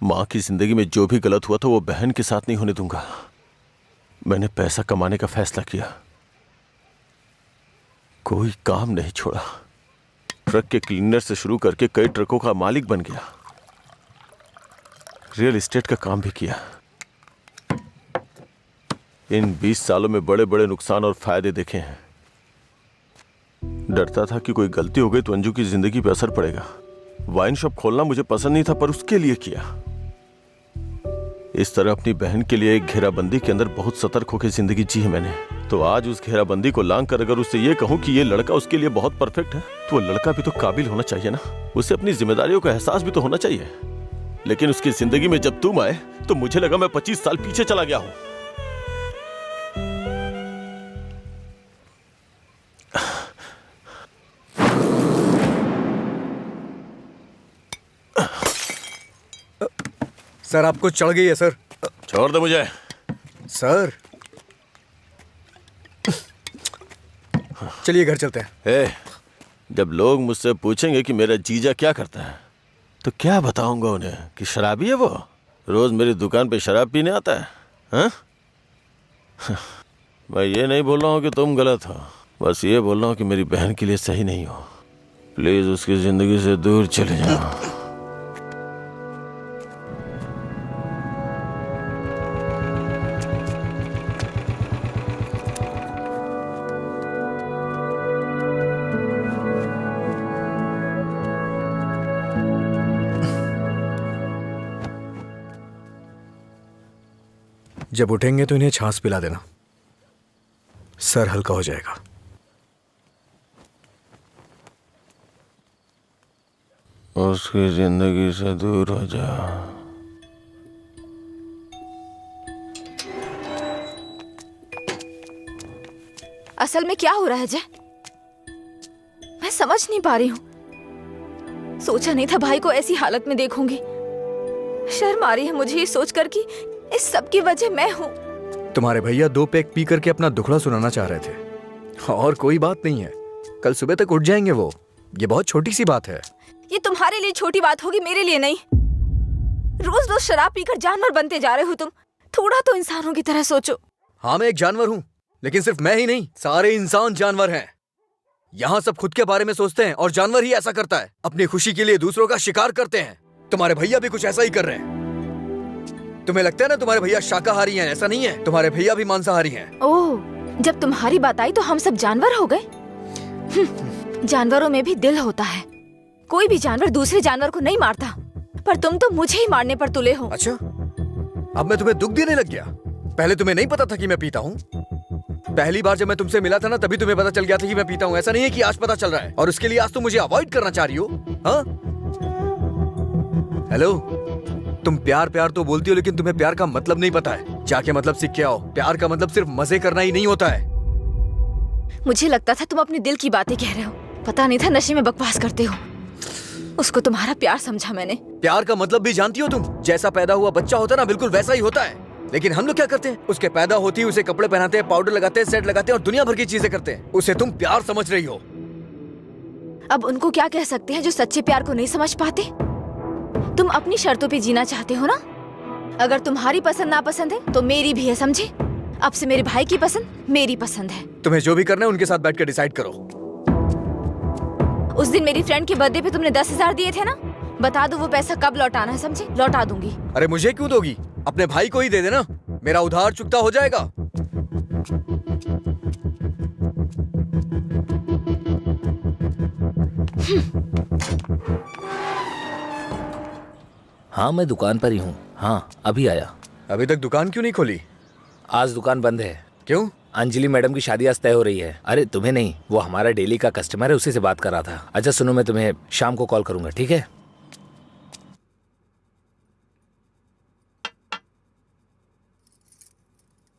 माँ की जिंदगी में जो भी गलत हुआ था वो बहन के साथ नहीं होने दूंगा। मैंने पैसा कमाने का फैसला किया, कोई काम नहीं छोड़ा। ट्रक के क्लीनर से शुरू करके कई ट्रकों का मालिक बन गया। रियल एस्टेट का काम भी किया। इन 20 सालों में बड़े बड़े नुकसान और फायदे देखे हैं। डरता था कि कोई गलती हो गई तो अंजू की जिंदगी पर असर पड़ेगा। वाइन शॉप खोलना मुझे पसंद नहीं था, पर उसके लिए किया। इस तरह अपनी बहन के लिए एक घेराबंदी के अंदर बहुत सतर्क होकर जिंदगी जी है मैंने। तो आज उस घेराबंदी को लांग कर अगर उससे ये कहूं कि ये लड़का उसके लिए बहुत परफेक्ट है, तो वो लड़का भी तो काबिल होना चाहिए ना। उसे अपनी जिम्मेदारियों का एहसास भी तो होना चाहिए। लेकिन उसकी जिंदगी में जब तुम आए तो मुझे लगा मैं 25 साल पीछे चला गया हूं। सर आपको चढ़ गई है सर। छोड़ दे मुझे। सर चलिए घर चलते हैं। जब लोग मुझसे पूछेंगे कि मेरा जीजा क्या करता है तो क्या बताऊंगा उन्हें कि शराबी है वो? रोज मेरी दुकान पे शराब पीने आता है? हाँ? मैं ये नहीं बोल रहा हूँ कि तुम गलत हो, बस ये बोल रहा हूँ कि मेरी बहन के लिए सही नहीं हो। प्लीज उसकी जिंदगी से दूर चले जाओ। जब उठेंगे तो इन्हें छाछ पिला देना, सर हल्का हो जाएगा। उसकी जिंदगी से दूर हो जा। असल में क्या हो रहा है जय? मैं समझ नहीं पा रही हूँ। सोचा नहीं था भाई को ऐसी हालत में देखूंगी। शर्म आ रही है मुझे ये सोचकर कि इस सब की वजह मैं हूँ। तुम्हारे भैया 2 पैक पी करके अपना दुखड़ा सुनाना चाह रहे थे, और कोई बात नहीं है, कल सुबह तक उठ जाएंगे वो। ये बहुत छोटी सी बात है। ये तुम्हारे लिए छोटी बात होगी, मेरे लिए नहीं। रोज रोज शराब पीकर जानवर बनते जा रहे हो तुम। थोड़ा तो इंसानों की तरह सोचो। हाँ, मैं एक जानवर हूँ, लेकिन सिर्फ मैं ही नहीं, सारे इंसान जानवर हैं। यहाँ सब खुद के बारे में सोचते हैं और जानवर ही ऐसा करता है, अपनी खुशी के लिए दूसरों का शिकार करते हैं। तुम्हारे भैया भी कुछ ऐसा ही कर रहे हैं। तुम्हें लगता है ना तुम्हारे भैया शाकाहारी हैं? ऐसा नहीं है, तुम्हारे भैया भी मांसाहारी हैं। ओह, जब तुम्हारी बात आई तो हम सब जानवर हो गए। जानवरों में भी दिल होता है। कोई भी जानवर दूसरे जानवर को नहीं मारता, पर तुम तो मुझे ही मारने पर तुले हो। अच्छा, अब मैं तुम्हें दुख देने लग गया? पहले तुम्हें नहीं पता था कि मैं पीता हूँ? पहली बार जब मैं तुमसे मिला था ना, तभी तुम्हें पता चल गया था कि मैं पीता हूँ। ऐसा नहीं है कि आज पता चल रहा है और उसके लिए आज तुम मुझे अवॉइड करना चाह रही हो? हाँ? हेलो, तुम प्यार प्यार तो बोलती हो, लेकिन तुम्हें प्यार का मतलब नहीं पता है। जाके मतलब सीख के आओ। प्यार का मतलब सिर्फ मजे करना ही नहीं होता है। मुझे लगता था तुम अपने दिल की बातें कह रहे हो, पता नहीं था नशे में बकवास करते हो। उसको तुम्हारा प्यार समझा मैंने। प्यार का मतलब भी जानती हो तुम? जैसा पैदा हुआ बच्चा होता है ना, बिल्कुल वैसा ही होता है। लेकिन हम लोग क्या करते हैं? उसके पैदा होती है उसे कपड़े पहनाते हैं, पाउडर लगाते हैं, सेट लगाते हैं और दुनिया भर की चीजें करते हैं। उसे तुम प्यार समझ रही हो। अब उनको क्या कह सकते हैं जो सच्चे प्यार को नहीं समझ पाते? तुम अपनी शर्तों पे जीना चाहते हो ना? अगर तुम्हारी पसंद नापसंद है तो मेरी भी है, समझे? अब से मेरे भाई की पसंद मेरी पसंद है। तुम्हें जो भी करना है उनके साथ बैठ कर डिसाइड करो। उस दिन मेरी फ्रेंड के बर्थडे पे तुमने 10,000 दिए थे ना, बता दो वो पैसा कब लौटाना है, समझे? लौटा दूंगी। अरे मुझे क्यों दोगी? अपने भाई को ही दे देना, मेरा उधार चुकता हो जाएगा। हाँ, मैं दुकान पर ही हूँ। हाँ, अभी आया। अभी तक दुकान क्यों नहीं खोली? आज दुकान बंद है। क्यों? अंजलि मैडम की शादी आज तय हो रही है। अरे तुम्हें नहीं, वो हमारा डेली का कस्टमर है, उसी से बात कर रहा था। अच्छा सुनो, मैं तुम्हें शाम को कॉल करूंगा, ठीक है?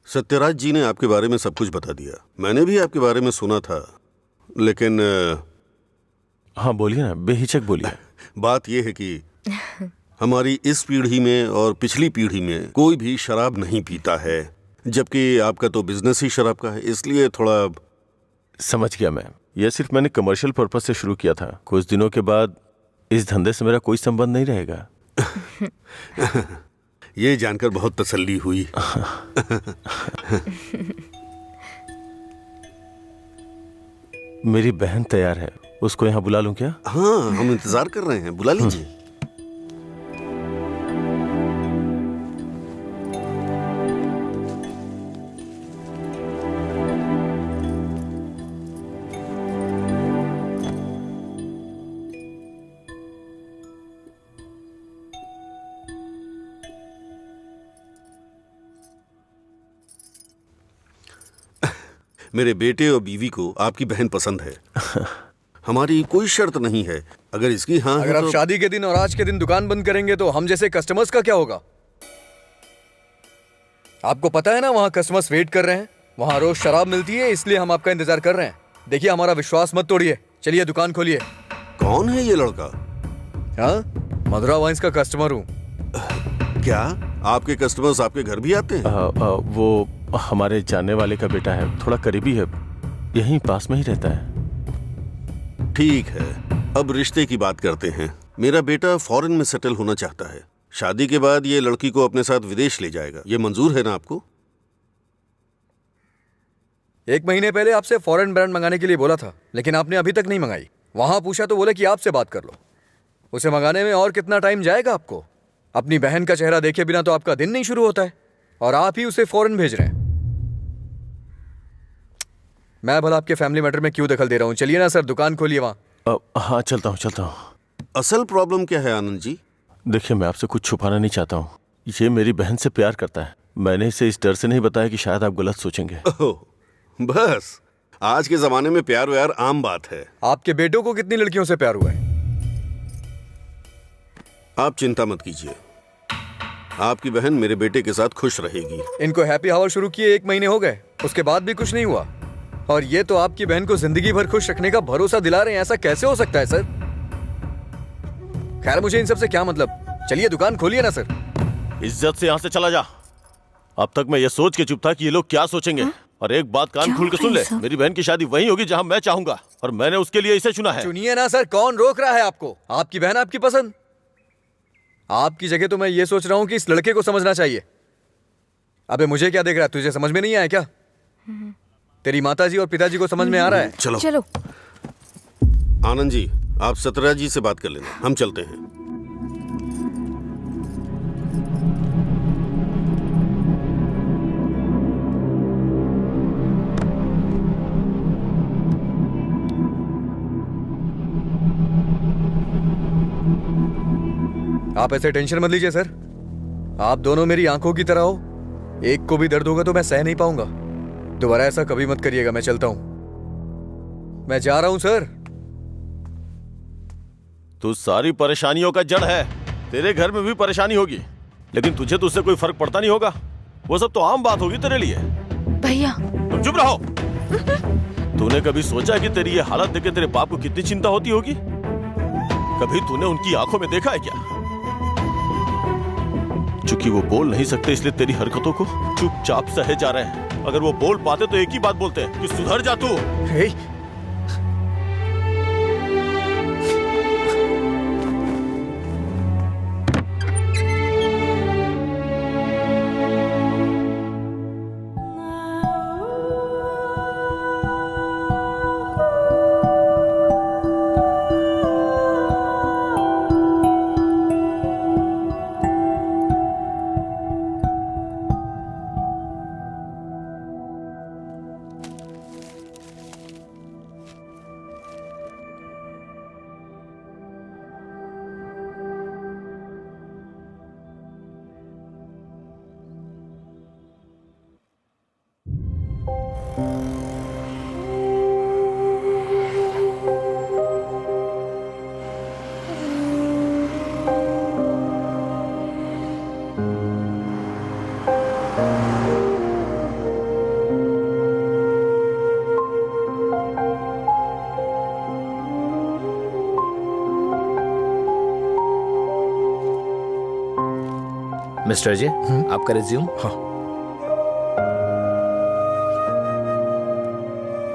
सत्यराज जी ने आपके बारे में सब कुछ बता दिया। मैंने भी आपके बारे में सुना था, लेकिन हाँ बोलिए ना, बेहिचक बोलिए। बात यह है कि हमारी इस पीढ़ी में और पिछली पीढ़ी में कोई भी शराब नहीं पीता है, जबकि आपका तो बिजनेस ही शराब का है, इसलिए थोड़ा। समझ गया मैं। यह सिर्फ मैंने कमर्शियल पर्पस से शुरू किया था। कुछ दिनों के बाद इस धंधे से मेरा कोई संबंध नहीं रहेगा। ये जानकर बहुत तसल्ली हुई। मेरी बहन तैयार है, उसको यहाँ बुला लूं क्या? हाँ, हम इंतजार कर रहे हैं, बुला लीजिए। मेरे बेटे और बीवी को आपकी बहन पसंद है। हमारी कोई शर्त नहीं है। अगर इसकी हाँ अगर है आप तो... शादी के दिन और आज के दिन दुकान बंद करेंगे तो हम जैसे कस्टमर्स का क्या होगा? आपको पता है ना, वहाँ कस्टमर्स वेट कर रहे हैं। वहाँ रोज शराब मिलती है, इसलिए हम आपका इंतजार कर रहे हैं। देखिए, हमारा विश्वास मत तोड़िए। चलिए दुकान खोलिए। कौन है ये लड़का? हाँ, मधुरा वाइन्स का कस्टमर हूँ। क्या आपके कस्टमर्स आपके घर भी आते हैं? वो हमारे जानने वाले का बेटा है, थोड़ा करीबी है, यहीं पास में ही रहता है। ठीक है, अब रिश्ते की बात करते हैं। मेरा बेटा फॉरेन में सेटल होना चाहता है। शादी के बाद ये लड़की को अपने साथ विदेश ले जाएगा। ये मंजूर है ना आपको? 1 महीने पहले आपसे फॉरेन ब्रांड मंगाने के लिए बोला था, लेकिन आपने अभी तक नहीं मंगाई। वहां पूछा तो बोले कि आपसे बात कर लो। उसे मंगाने में और कितना टाइम जाएगा आपको? अपनी बहन का चेहरा देखे बिना तो आपका दिन नहीं शुरू होता है, और आप ही उसे फॉरेन भेज रहे हैं। मैं भला आपके फैमिली मैटर में क्यों दखल दे रहा हूं? चलिए ना सर, दुकान खोलिए वहां। हाँ चलता हूँ। असल प्रॉब्लम क्या है आनंद जी? देखिए, मैं आपसे कुछ छुपाना नहीं चाहता हूँ। ये मेरी बहन से प्यार करता है। मैंने इसे इस डर से नहीं बताया कि शायद आप गलत सोचेंगे। ओह, बस आज के जमाने में प्यार व्यार आम बात है। आपके बेटों को कितनी लड़कियों से प्यार हुआ है? आप चिंता मत कीजिए, आपकी बहन मेरे बेटे के साथ खुश रहेगी। इनको हैप्पी हावर शुरू किए 1 महीने हो गए, उसके बाद भी कुछ नहीं हुआ, और ये तो आपकी बहन को जिंदगी भर खुश रखने का भरोसा दिला रहे हैं। ऐसा कैसे हो सकता है सर? खैर, मुझे इन सब से क्या मतलब। चलिए दुकान खोलिए ना सर। इज्जत से यहाँ से चला जा। अब तक मैं ये सोच के चुप था कि ये लोग क्या सोचेंगे। और एक बात कान खोल के सुन ले, मेरी बहन की शादी वहीं होगी जहाँ मैं चाहूंगा, और मैंने उसके लिए इसे चुना है। चुनिए ना सर, कौन रोक रहा है आपको? आपकी बहन, आपकी पसंद। आपकी जगह तो मैं ये सोच रहा हूँ कि इस लड़के को समझना चाहिए। अबे मुझे क्या देख रहा है? तुझे समझ में नहीं आया क्या? तेरी माताजी और पिताजी को समझ में आ रहा है? चलो। आनंद जी, आप सतरा जी से बात कर लेना, हम चलते हैं। आप ऐसे टेंशन मत लीजिए सर। आप दोनों मेरी आंखों की तरह हो। एक को भी दर्द होगा तो मैं सह नहीं पाऊंगा। दोबारा ऐसा कभी मत करिएगा। मैं चलता हूं, मैं जा रहा हूं सर। तू सारी परेशानियों का जड़ है। तेरे घर में भी परेशानी होगी, लेकिन तुझे तो उससे कोई फर्क पड़ता नहीं होगा। वो सब तो आम बात होगी तेरे लिए। भैया, तुम चुप रहो। तूने कभी सोचा कि तेरी ये हालत देख के तेरे बाप को कितनी चिंता होती होगी? कभी तूने उनकी आंखों में देखा है क्या? चूंकि वो बोल नहीं सकते, इसलिए तेरी हरकतों को चुपचाप सहे जा रहे हैं। अगर वो बोल पाते तो एक ही बात बोलते हैं कि सुधर जा तू। मिस्टर अजय, आपका रिज्यूम। हाँ।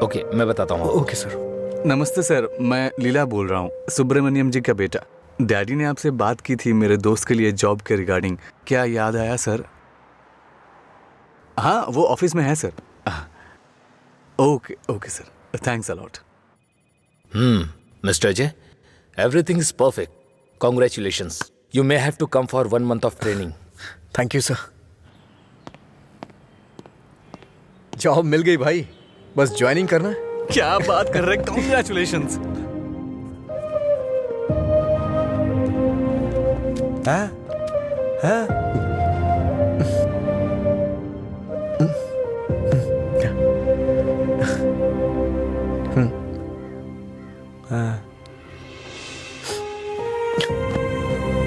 ओके, मैं बताता हूँ। Okay sir. नमस्ते सर, मैं लीला बोल रहा हूँ, सुब्रमण्यम जी का बेटा। डैडी ने आपसे बात की थी मेरे दोस्त के लिए जॉब के रिगार्डिंग। क्या याद आया सर? हाँ, वो ऑफिस में है sir. Okay okay sir, thanks a lot. Mister Ajay, everything is perfect. Congratulations. You may have to come for 1 month of training. Thank you sir. Job मिल गई भाई, बस ज्वाइनिंग करना है। क्या बात कर रहे हैं, कॉन्ग्रेचुलेशंस।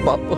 पापा,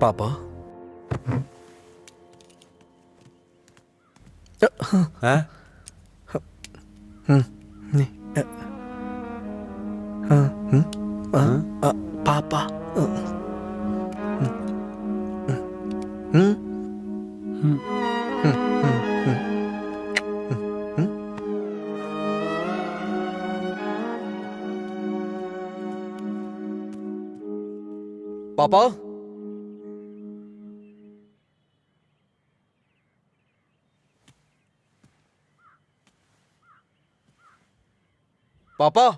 पापा। हाँ? पापा। पापा। पापा।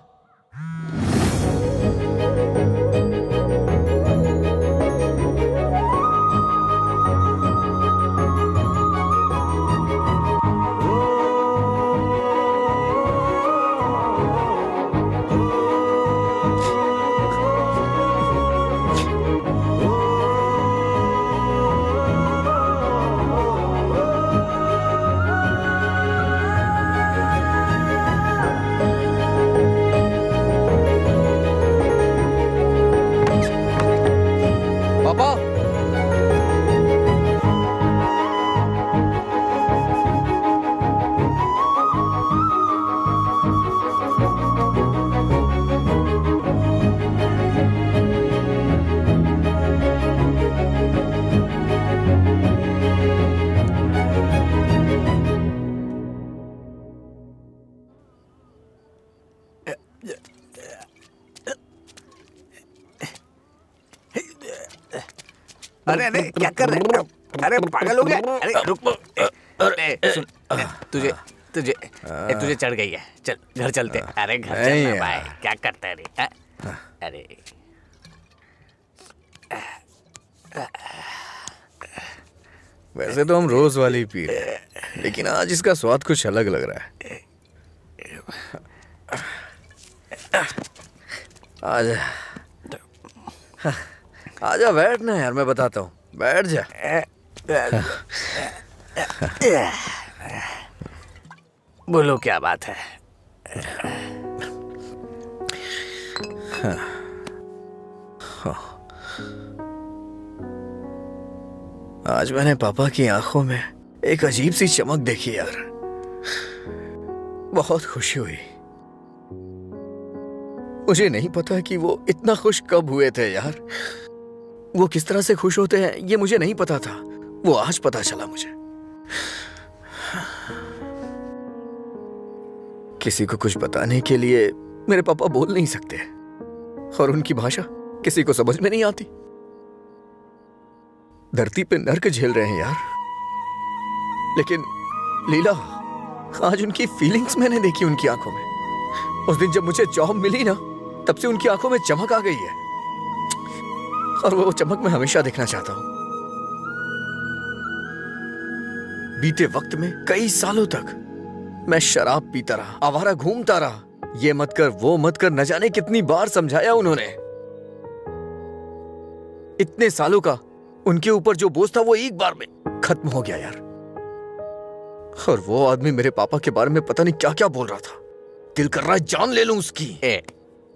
पापा। अरे अरे क्या कर रहे हैं? अरे पागल हो गया? अरे रुक। अरे सुन, तुझे तुझे तुझे चढ़ गई है। चल घर चलते हैं। अरे घर चलना भाई, क्या करता है रे? अरे वैसे तो हम रोज वाली ही पी रहे हैं, लेकिन आज इसका स्वाद कुछ अलग लग रहा है। आजा आजा, बैठ ना यार, मैं बताता हूँ, बैठ जा। बोलो क्या बात है? आज मैंने पापा की आंखों में एक अजीब सी चमक देखी यार, बहुत खुशी हुई। मुझे नहीं पता कि वो इतना खुश कब हुए थे यार। वो किस तरह से खुश होते हैं ये मुझे नहीं पता था, वो आज पता चला मुझे। किसी को कुछ बताने के लिए मेरे पापा बोल नहीं सकते, और उनकी भाषा किसी को समझ में नहीं आती। धरती पे नर्क झेल रहे हैं यार, लेकिन लीला, आज उनकी फीलिंग्स मैंने देखी उनकी आंखों में। उस दिन जब मुझे जॉब मिली ना, तब से उनकी आंखों में चमक आ गई है, और वो चमक मैं हमेशा देखना चाहता हूं। बीते वक्त में कई सालों तक मैं शराब पीता रहा, आवारा घूमता रहा, ये मत कर वो मत कर, न जाने कितनी बार समझाया उन्होंने। इतने सालों का उनके ऊपर जो बोझ था वो एक बार में खत्म हो गया यार। और वो आदमी मेरे पापा के बारे में पता नहीं क्या क्या बोल रहा था। दिल कर रहा है जान ले लूं उसकी।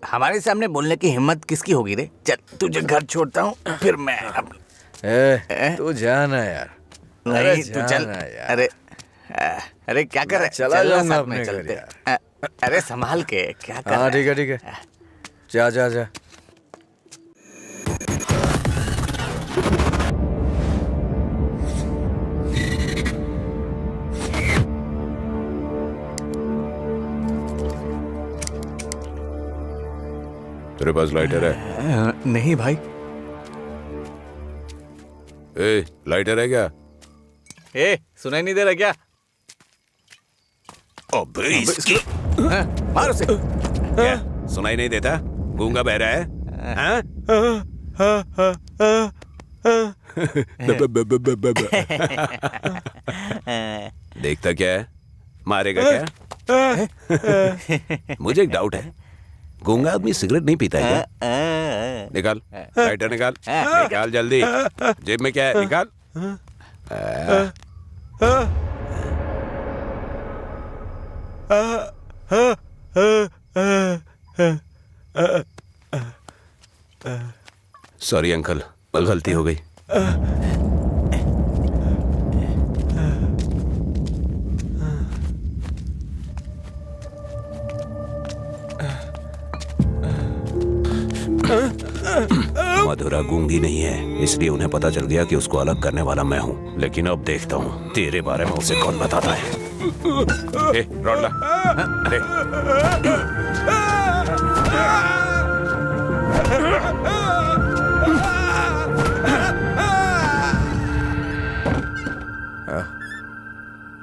हमारे सामने बोलने की हिम्मत किसकी होगी रे? चल तुझे घर छोड़ता हूँ, फिर मैं तू जाना यार। नहीं तू चल यार। अरे अरे क्या कर रहा है? चला चल जाऊंगा साथ अपने में घर चलते। यार। अरे संभाल के क्या कर रहा हाँ है? ठीक है, जा जा जा। तेरे पास लाइटर है? नहीं भाई। ए, लाइटर है क्या? ए, सुनाई नहीं दे रहा क्या? अबे इसकी मार उसे। क्या सुनाई नहीं देता? गूंगा बहरा है? हाँ? देखता क्या है? मारेगा क्या? मुझे एक डाउट है, गूंगा आदमी सिगरेट नहीं पीता है क्या? निकाल लाइटर, निकाल निकाल जल्दी। जेब में क्या है? निकाल। सॉरी अंकल, गलती हो गई। मधुरा गूंगी नहीं है, इसलिए उन्हें पता चल गया कि उसको अलग करने वाला मैं हूँ। लेकिन अब देखता हूँ तेरे बारे में उसे कौन बताता है। ए, रॉड ला। ले।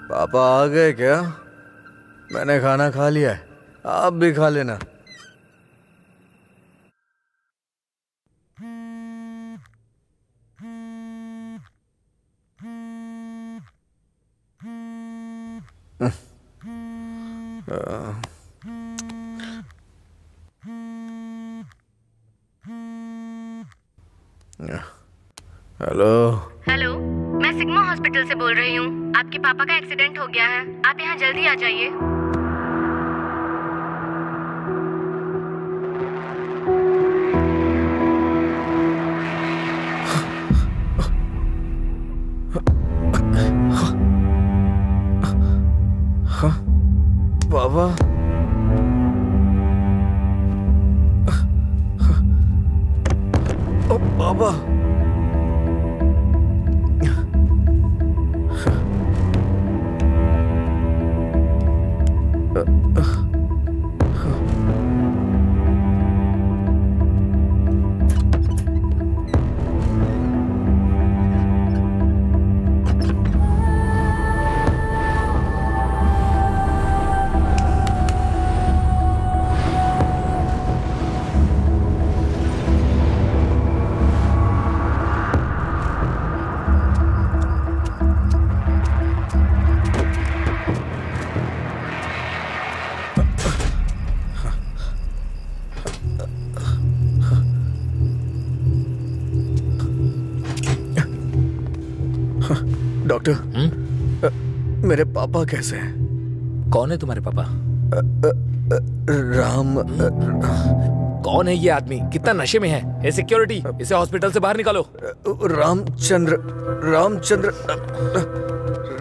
पापा आ गए क्या? मैंने खाना खा लिया है, आप भी खा लेना। हेलो। हेलो, मैं सिग्मा हॉस्पिटल से बोल रही हूँ। आपके पापा का एक्सीडेंट हो गया है, आप यहाँ जल्दी आ जाइए। पापा, ओ पापा, डॉक्टर, मेरे पापा कैसे हैं? कौन है तुम्हारे पापा? राम। कौन है ये आदमी? कितना नशे में है? ए सिक्योरिटी, इसे हॉस्पिटल से बाहर निकालो। रामचंद्र, रामचंद्र,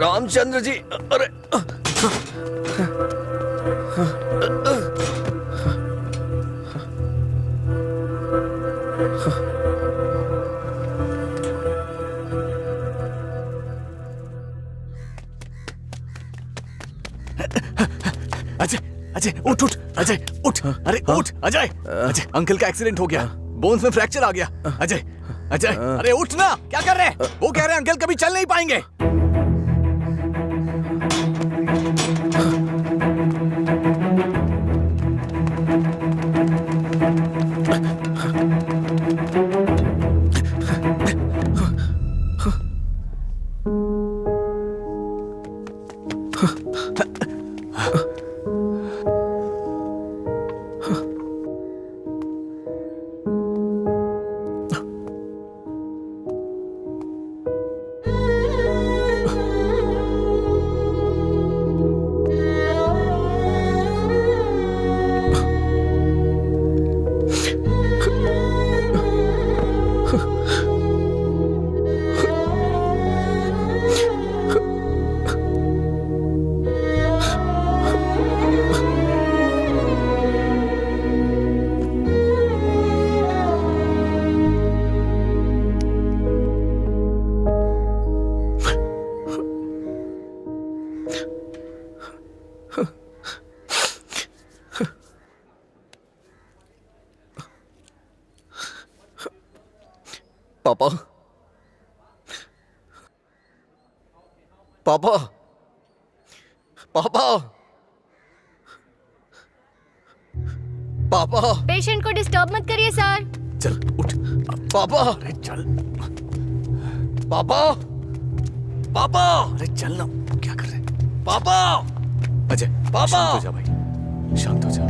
रामचंद्र जी। अरे अजय, अजय उठ उठ, अजय उठ, अरे उठ अजय, अजय अंकल का एक्सीडेंट हो गया, बोन्स में फ्रैक्चर आ गया। अजय, अजय अरे उठ ना, क्या कर रहे हैं? वो कह रहे हैं अंकल कभी चल नहीं पाएंगे। पापा, पापा, पापा, पापा। पेशेंट को डिस्टर्ब मत करिए सर। चल उठ पापा, अरे चल पापा, पापा, अरे चल ना, क्या कर रहे हैं? पापा, अजय पापा। शांत हो जा भाई, शांत हो जा।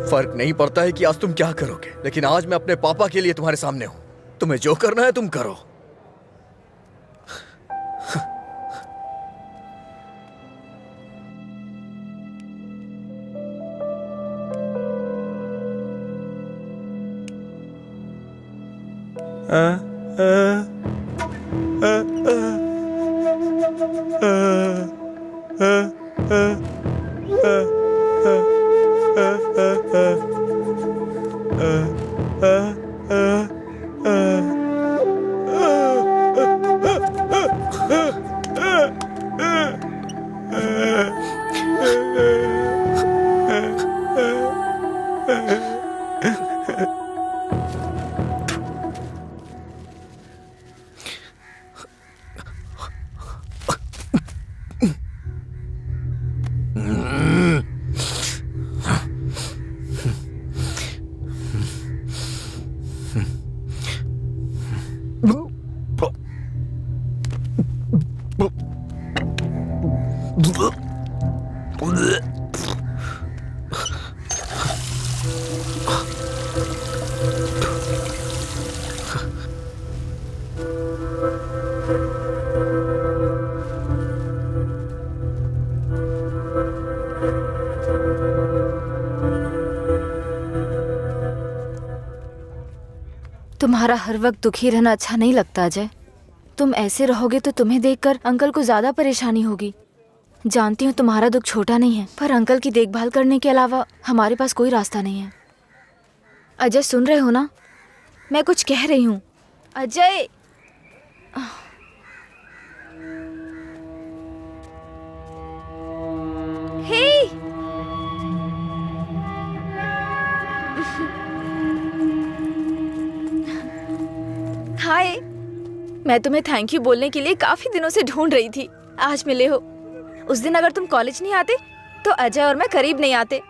फर्क फर्क नहीं पड़ता है कि आज तुम क्या करोगे, लेकिन आज मैं अपने पापा के लिए तुम्हारे सामने हूं। तुम्हें जो करना है तुम करो। तुम्हारा हर वक्त दुखी रहना अच्छा नहीं लगता अजय। तुम ऐसे रहोगे तो तुम्हें देखकर अंकल को ज्यादा परेशानी होगी। जानती हूँ तुम्हारा दुख छोटा नहीं है, पर अंकल की देखभाल करने के अलावा हमारे पास कोई रास्ता नहीं है। अजय सुन रहे हो ना, मैं कुछ कह रही हूँ। अजय हे हाय, मैं तुम्हें थैंक यू बोलने के लिए काफी दिनों से ढूंढ रही थी। आज मिले हो। उस दिन अगर तुम कॉलेज नहीं आते तो अजय और मैं करीब नहीं आते।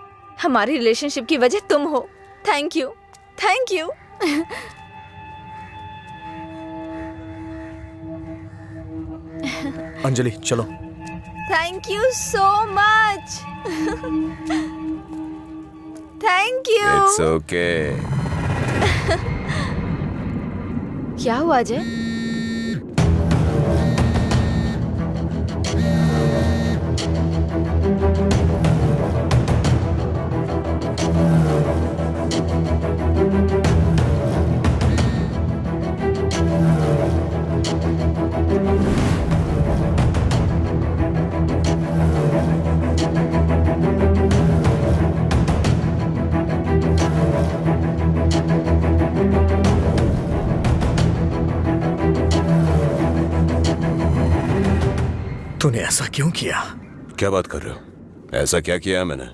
हमारी रिलेशनशिप की वजह तुम हो। Thank you, thank you. Anjali चलो। Thank you so much. Thank you. It's okay. क्या हुआ अजय? तूने ऐसा क्यों किया? क्या बात कर रहे हो? ऐसा क्या किया है मैंने?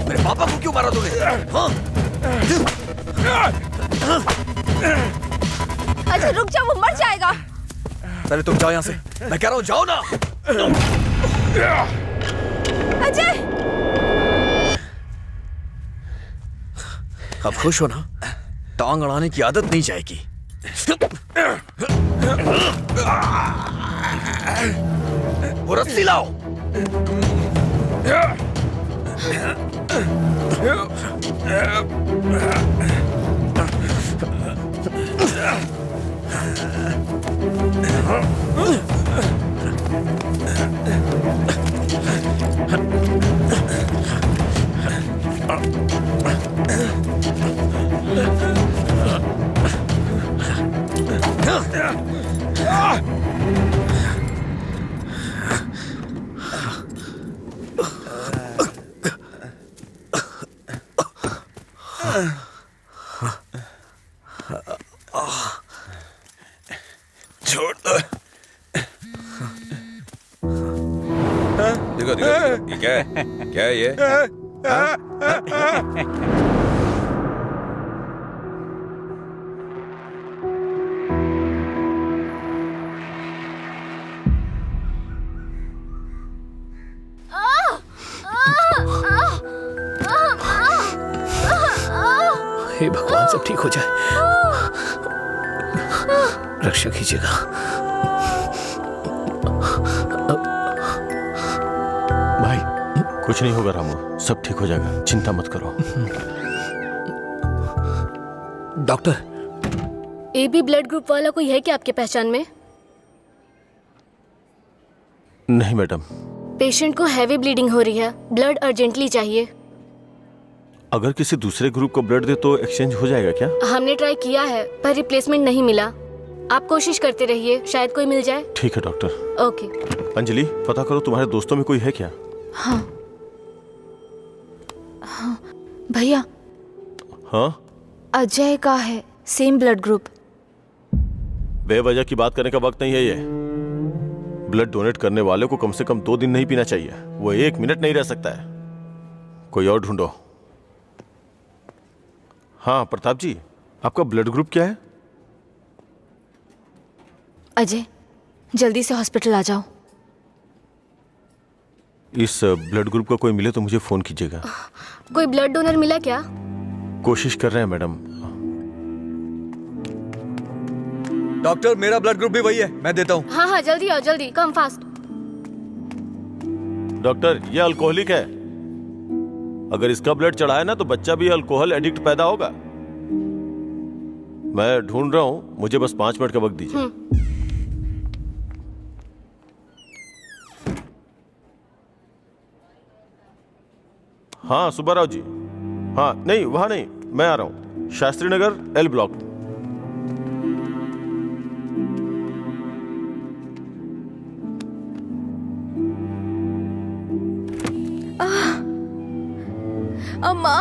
मेरे पापा को क्यों मारा तूने? हाँ? अजय रुक जाओ, वो मर जाएगा। पहले तुम जाओ यहाँ से, मैं कह रहा हूँ जाओ ना। अजय अब खुश हो ना? टांग अड़ाने की आदत नहीं जाएगी। वो रस्सी लाओ। छोड़ दो। देखो देखो ये क्या है? क्या है ये? हे भगवान, सब ठीक हो जाए। रक्षा कीजिएगा। भाई कुछ नहीं होगा रामू, सब ठीक हो जाएगा, चिंता मत करो। डॉक्टर, AB ब्लड ग्रुप वाला कोई है क्या आपके पहचान में? नहीं मैडम। पेशेंट को हैवी ब्लीडिंग हो रही है, ब्लड अर्जेंटली चाहिए। अगर किसी दूसरे ग्रुप को ब्लड दे तो एक्सचेंज हो जाएगा क्या? हमने ट्राई किया है पर रिप्लेसमेंट नहीं मिला। आप कोशिश करते रहिए, शायद कोई मिल जाए। ठीक है डॉक्टर। ओके। अंजलि, पता करो तुम्हारे दोस्तों में कोई है क्या? हाँ हाँ भैया, हाँ अजय का है सेम ब्लड ग्रुप। बेवजह की बात करने का वक्त नहीं है ये। ब्लड डोनेट करने वाले को कम से कम 2 दिन नहीं पीना चाहिए, वो 1 मिनट नहीं रह सकता है। कोई और ढूंढो। हाँ प्रताप जी, आपका ब्लड ग्रुप क्या है? अजय जल्दी से हॉस्पिटल आ जाओ। इस ब्लड ग्रुप का कोई मिले तो मुझे फोन कीजिएगा। कोई ब्लड डोनर मिला क्या? कोशिश कर रहे हैं मैडम। डॉक्टर, मेरा ब्लड ग्रुप भी वही है, मैं देता हूँ। हाँ हाँ जल्दी आओ, जल्दी, कम फास्ट। डॉक्टर, ये अल्कोहलिक है, अगर इसका ब्लड चढ़ाए ना तो बच्चा भी अल्कोहल एडिक्ट पैदा होगा। मैं ढूंढ रहा हूँ, मुझे बस 5 मिनट का वक्त दीजिए। हाँ सुब्बाराव जी, हाँ नहीं वहां नहीं, मैं आ रहा हूँ, शास्त्री नगर L ब्लॉक। अम्मा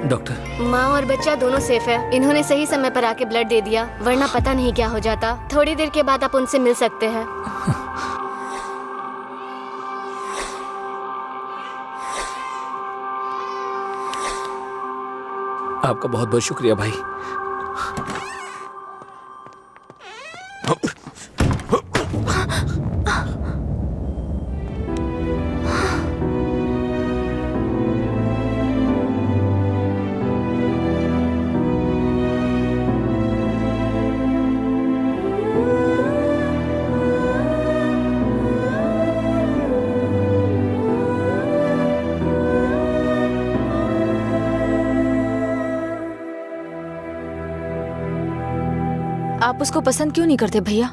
डॉक्टर, माँ और बच्चा दोनों सेफ है। इन्होंने सही समय पर आके ब्लड दे दिया, वरना पता नहीं क्या हो जाता। थोड़ी देर के बाद आप उनसे मिल सकते हैं। आपका बहुत बहुत शुक्रिया भाई। आप उसको पसंद क्यों नहीं करते भैया?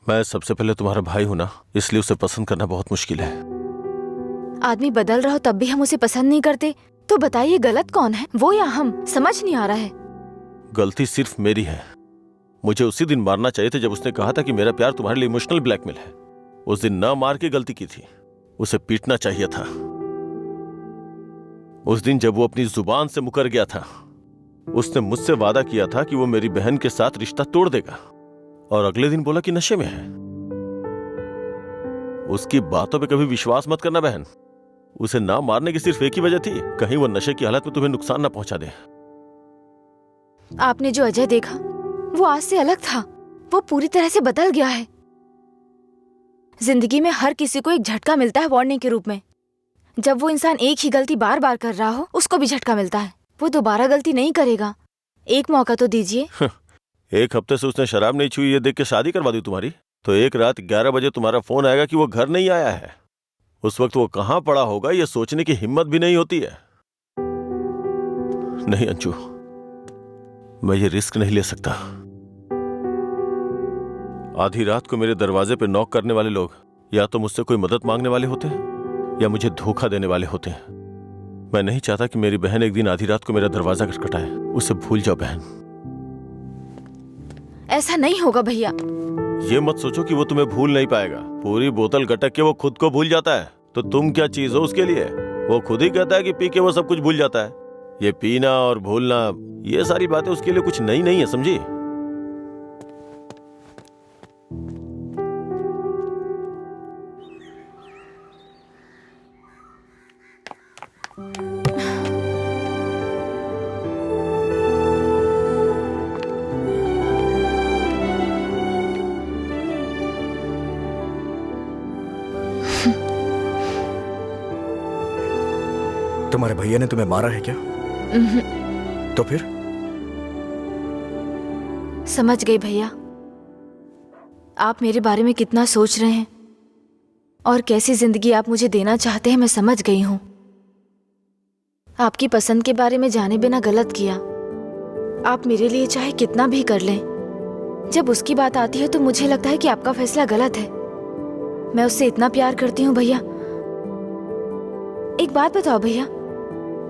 मैं सबसे पहले तुम्हारा भाई हूं ना, इसलिए उसे पसंद करना बहुत मुश्किल है। आदमी बदल रहा हो तब भी हम उसे पसंद नहीं करते, तो बताइए गलत कौन है, वो या हम? समझ नहीं आ रहा है। गलती सिर्फ मेरी है। मुझे उसी दिन मारना चाहिए था जब उसने कहा था कि मेरा प्यार तुम्हारे लिए इमोशनल ब्लैकमेल है। उस दिन ना मार के गलती की थी, उसे पीटना चाहिए था। उस दिन जब वो अपनी जुबान से मुकर गया था, उसने मुझसे वादा किया था कि वो मेरी बहन के साथ रिश्ता तोड़ देगा, और अगले दिन बोला कि नशे में है। उसकी बातों पे कभी विश्वास मत करना बहन। उसे ना मारने की सिर्फ एक ही वजह थी, कहीं वो नशे की हालत में तुम्हें नुकसान ना पहुंचा दे। आपने जो अजय देखा वो आज से अलग था, वो पूरी तरह से बदल गया है। जिंदगी में हर किसी को एक झटका मिलता है वार्निंग के रूप में। जब वो इंसान एक ही गलती बार बार कर रहा हो, उसको भी झटका मिलता है। वो दोबारा गलती नहीं करेगा, एक मौका तो दीजिए। एक हफ्ते से उसने शराब नहीं छुई ये देख के शादी करवा दी तुम्हारी, तो एक रात 11 बजे तुम्हारा फोन आएगा कि वो घर नहीं आया है। उस वक्त वो कहां पड़ा होगा ये सोचने की हिम्मत भी नहीं होती है। नहीं अंशु, मैं ये रिस्क नहीं ले सकता। आधी रात को मेरे दरवाजे पे नॉक करने वाले लोग या तो मुझसे कोई मदद मांगने वाले होते हैं या मुझे धोखा देने वाले होते हैं। मैं नहीं चाहता कि मेरी बहन एक दिन आधी रात को मेरा दरवाजा खटखटाए। उसे भूल जाओ बहन। ऐसा नहीं होगा भैया। ये मत सोचो कि वो तुम्हें भूल नहीं पाएगा। पूरी बोतल गटक के वो खुद को भूल जाता है, तो तुम क्या चीज हो उसके लिए? वो खुद ही कहता है कि पी के वो सब कुछ भूल जाता है। ये पीना और भूलना, ये सारी बातें उसके लिए कुछ नई नहीं है, समझी? तुम्हारे भैया ने तुम्हें मारा है क्या? तो फिर? समझ गई भैया, आप मेरे बारे में कितना सोच रहे हैं और कैसी जिंदगी आप मुझे देना चाहते हैं, मैं समझ गई हूं। आपकी पसंद के बारे में जाने बिना गलत किया। आप मेरे लिए चाहे कितना भी कर लें, जब उसकी बात आती है तो मुझे लगता है कि आपका फैसला गलत है। मैं उससे इतना प्यार करती हूँ भैया। एक बात बताओ भैया,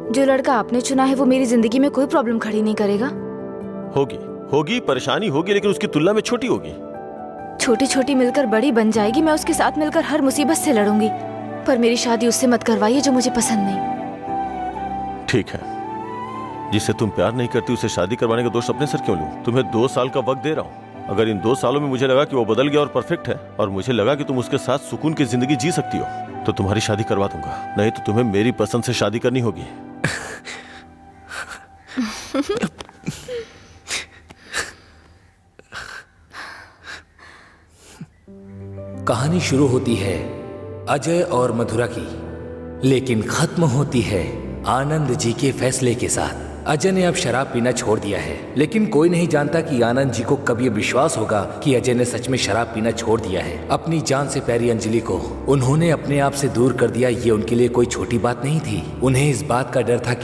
जो लड़का आपने चुना है वो मेरी जिंदगी में कोई प्रॉब्लम खड़ी नहीं करेगा? होगी परेशानी होगी, लेकिन उसकी तुलना में छोटी होगी। छोटी छोटी मिलकर बड़ी बन जाएगी। मैं उसके साथ मिलकर हर मुसीबत से लड़ूंगी, पर मेरी शादी उससे मत करवाइए जो मुझे पसंद नहीं। ठीक है, जिससे तुम प्यार नहीं करती उसे शादी करवाने का दोष अपने सर क्यों लूं? तुम्हें 2 साल का वक्त दे रहा हूं। अगर इन 2 सालों में मुझे लगा कि वो बदल गया और परफेक्ट है, और मुझे लगा कि तुम उसके साथ सुकून की जिंदगी जी सकती हो, तो तुम्हारी शादी करवा दूंगा। नहीं तो तुम्हें मेरी पसंद से शादी करनी होगी। कहानी शुरू होती है अजय और मधुरा की, लेकिन खत्म होती है आनंद जी के फैसले के साथ। अजय ने अब शराब पीना छोड़ दिया है, लेकिन कोई नहीं जानता कि आनंद जी को कब ये विश्वास होगा कि अजय ने सच में शराब पीना छोड़ दिया है। अपनी जान से प्यारी अंजलि को उन्होंने अपने आप से दूर कर दिया, ये उनके लिए कोई छोटी बात नहीं थी। उन्हें इस बात का डर था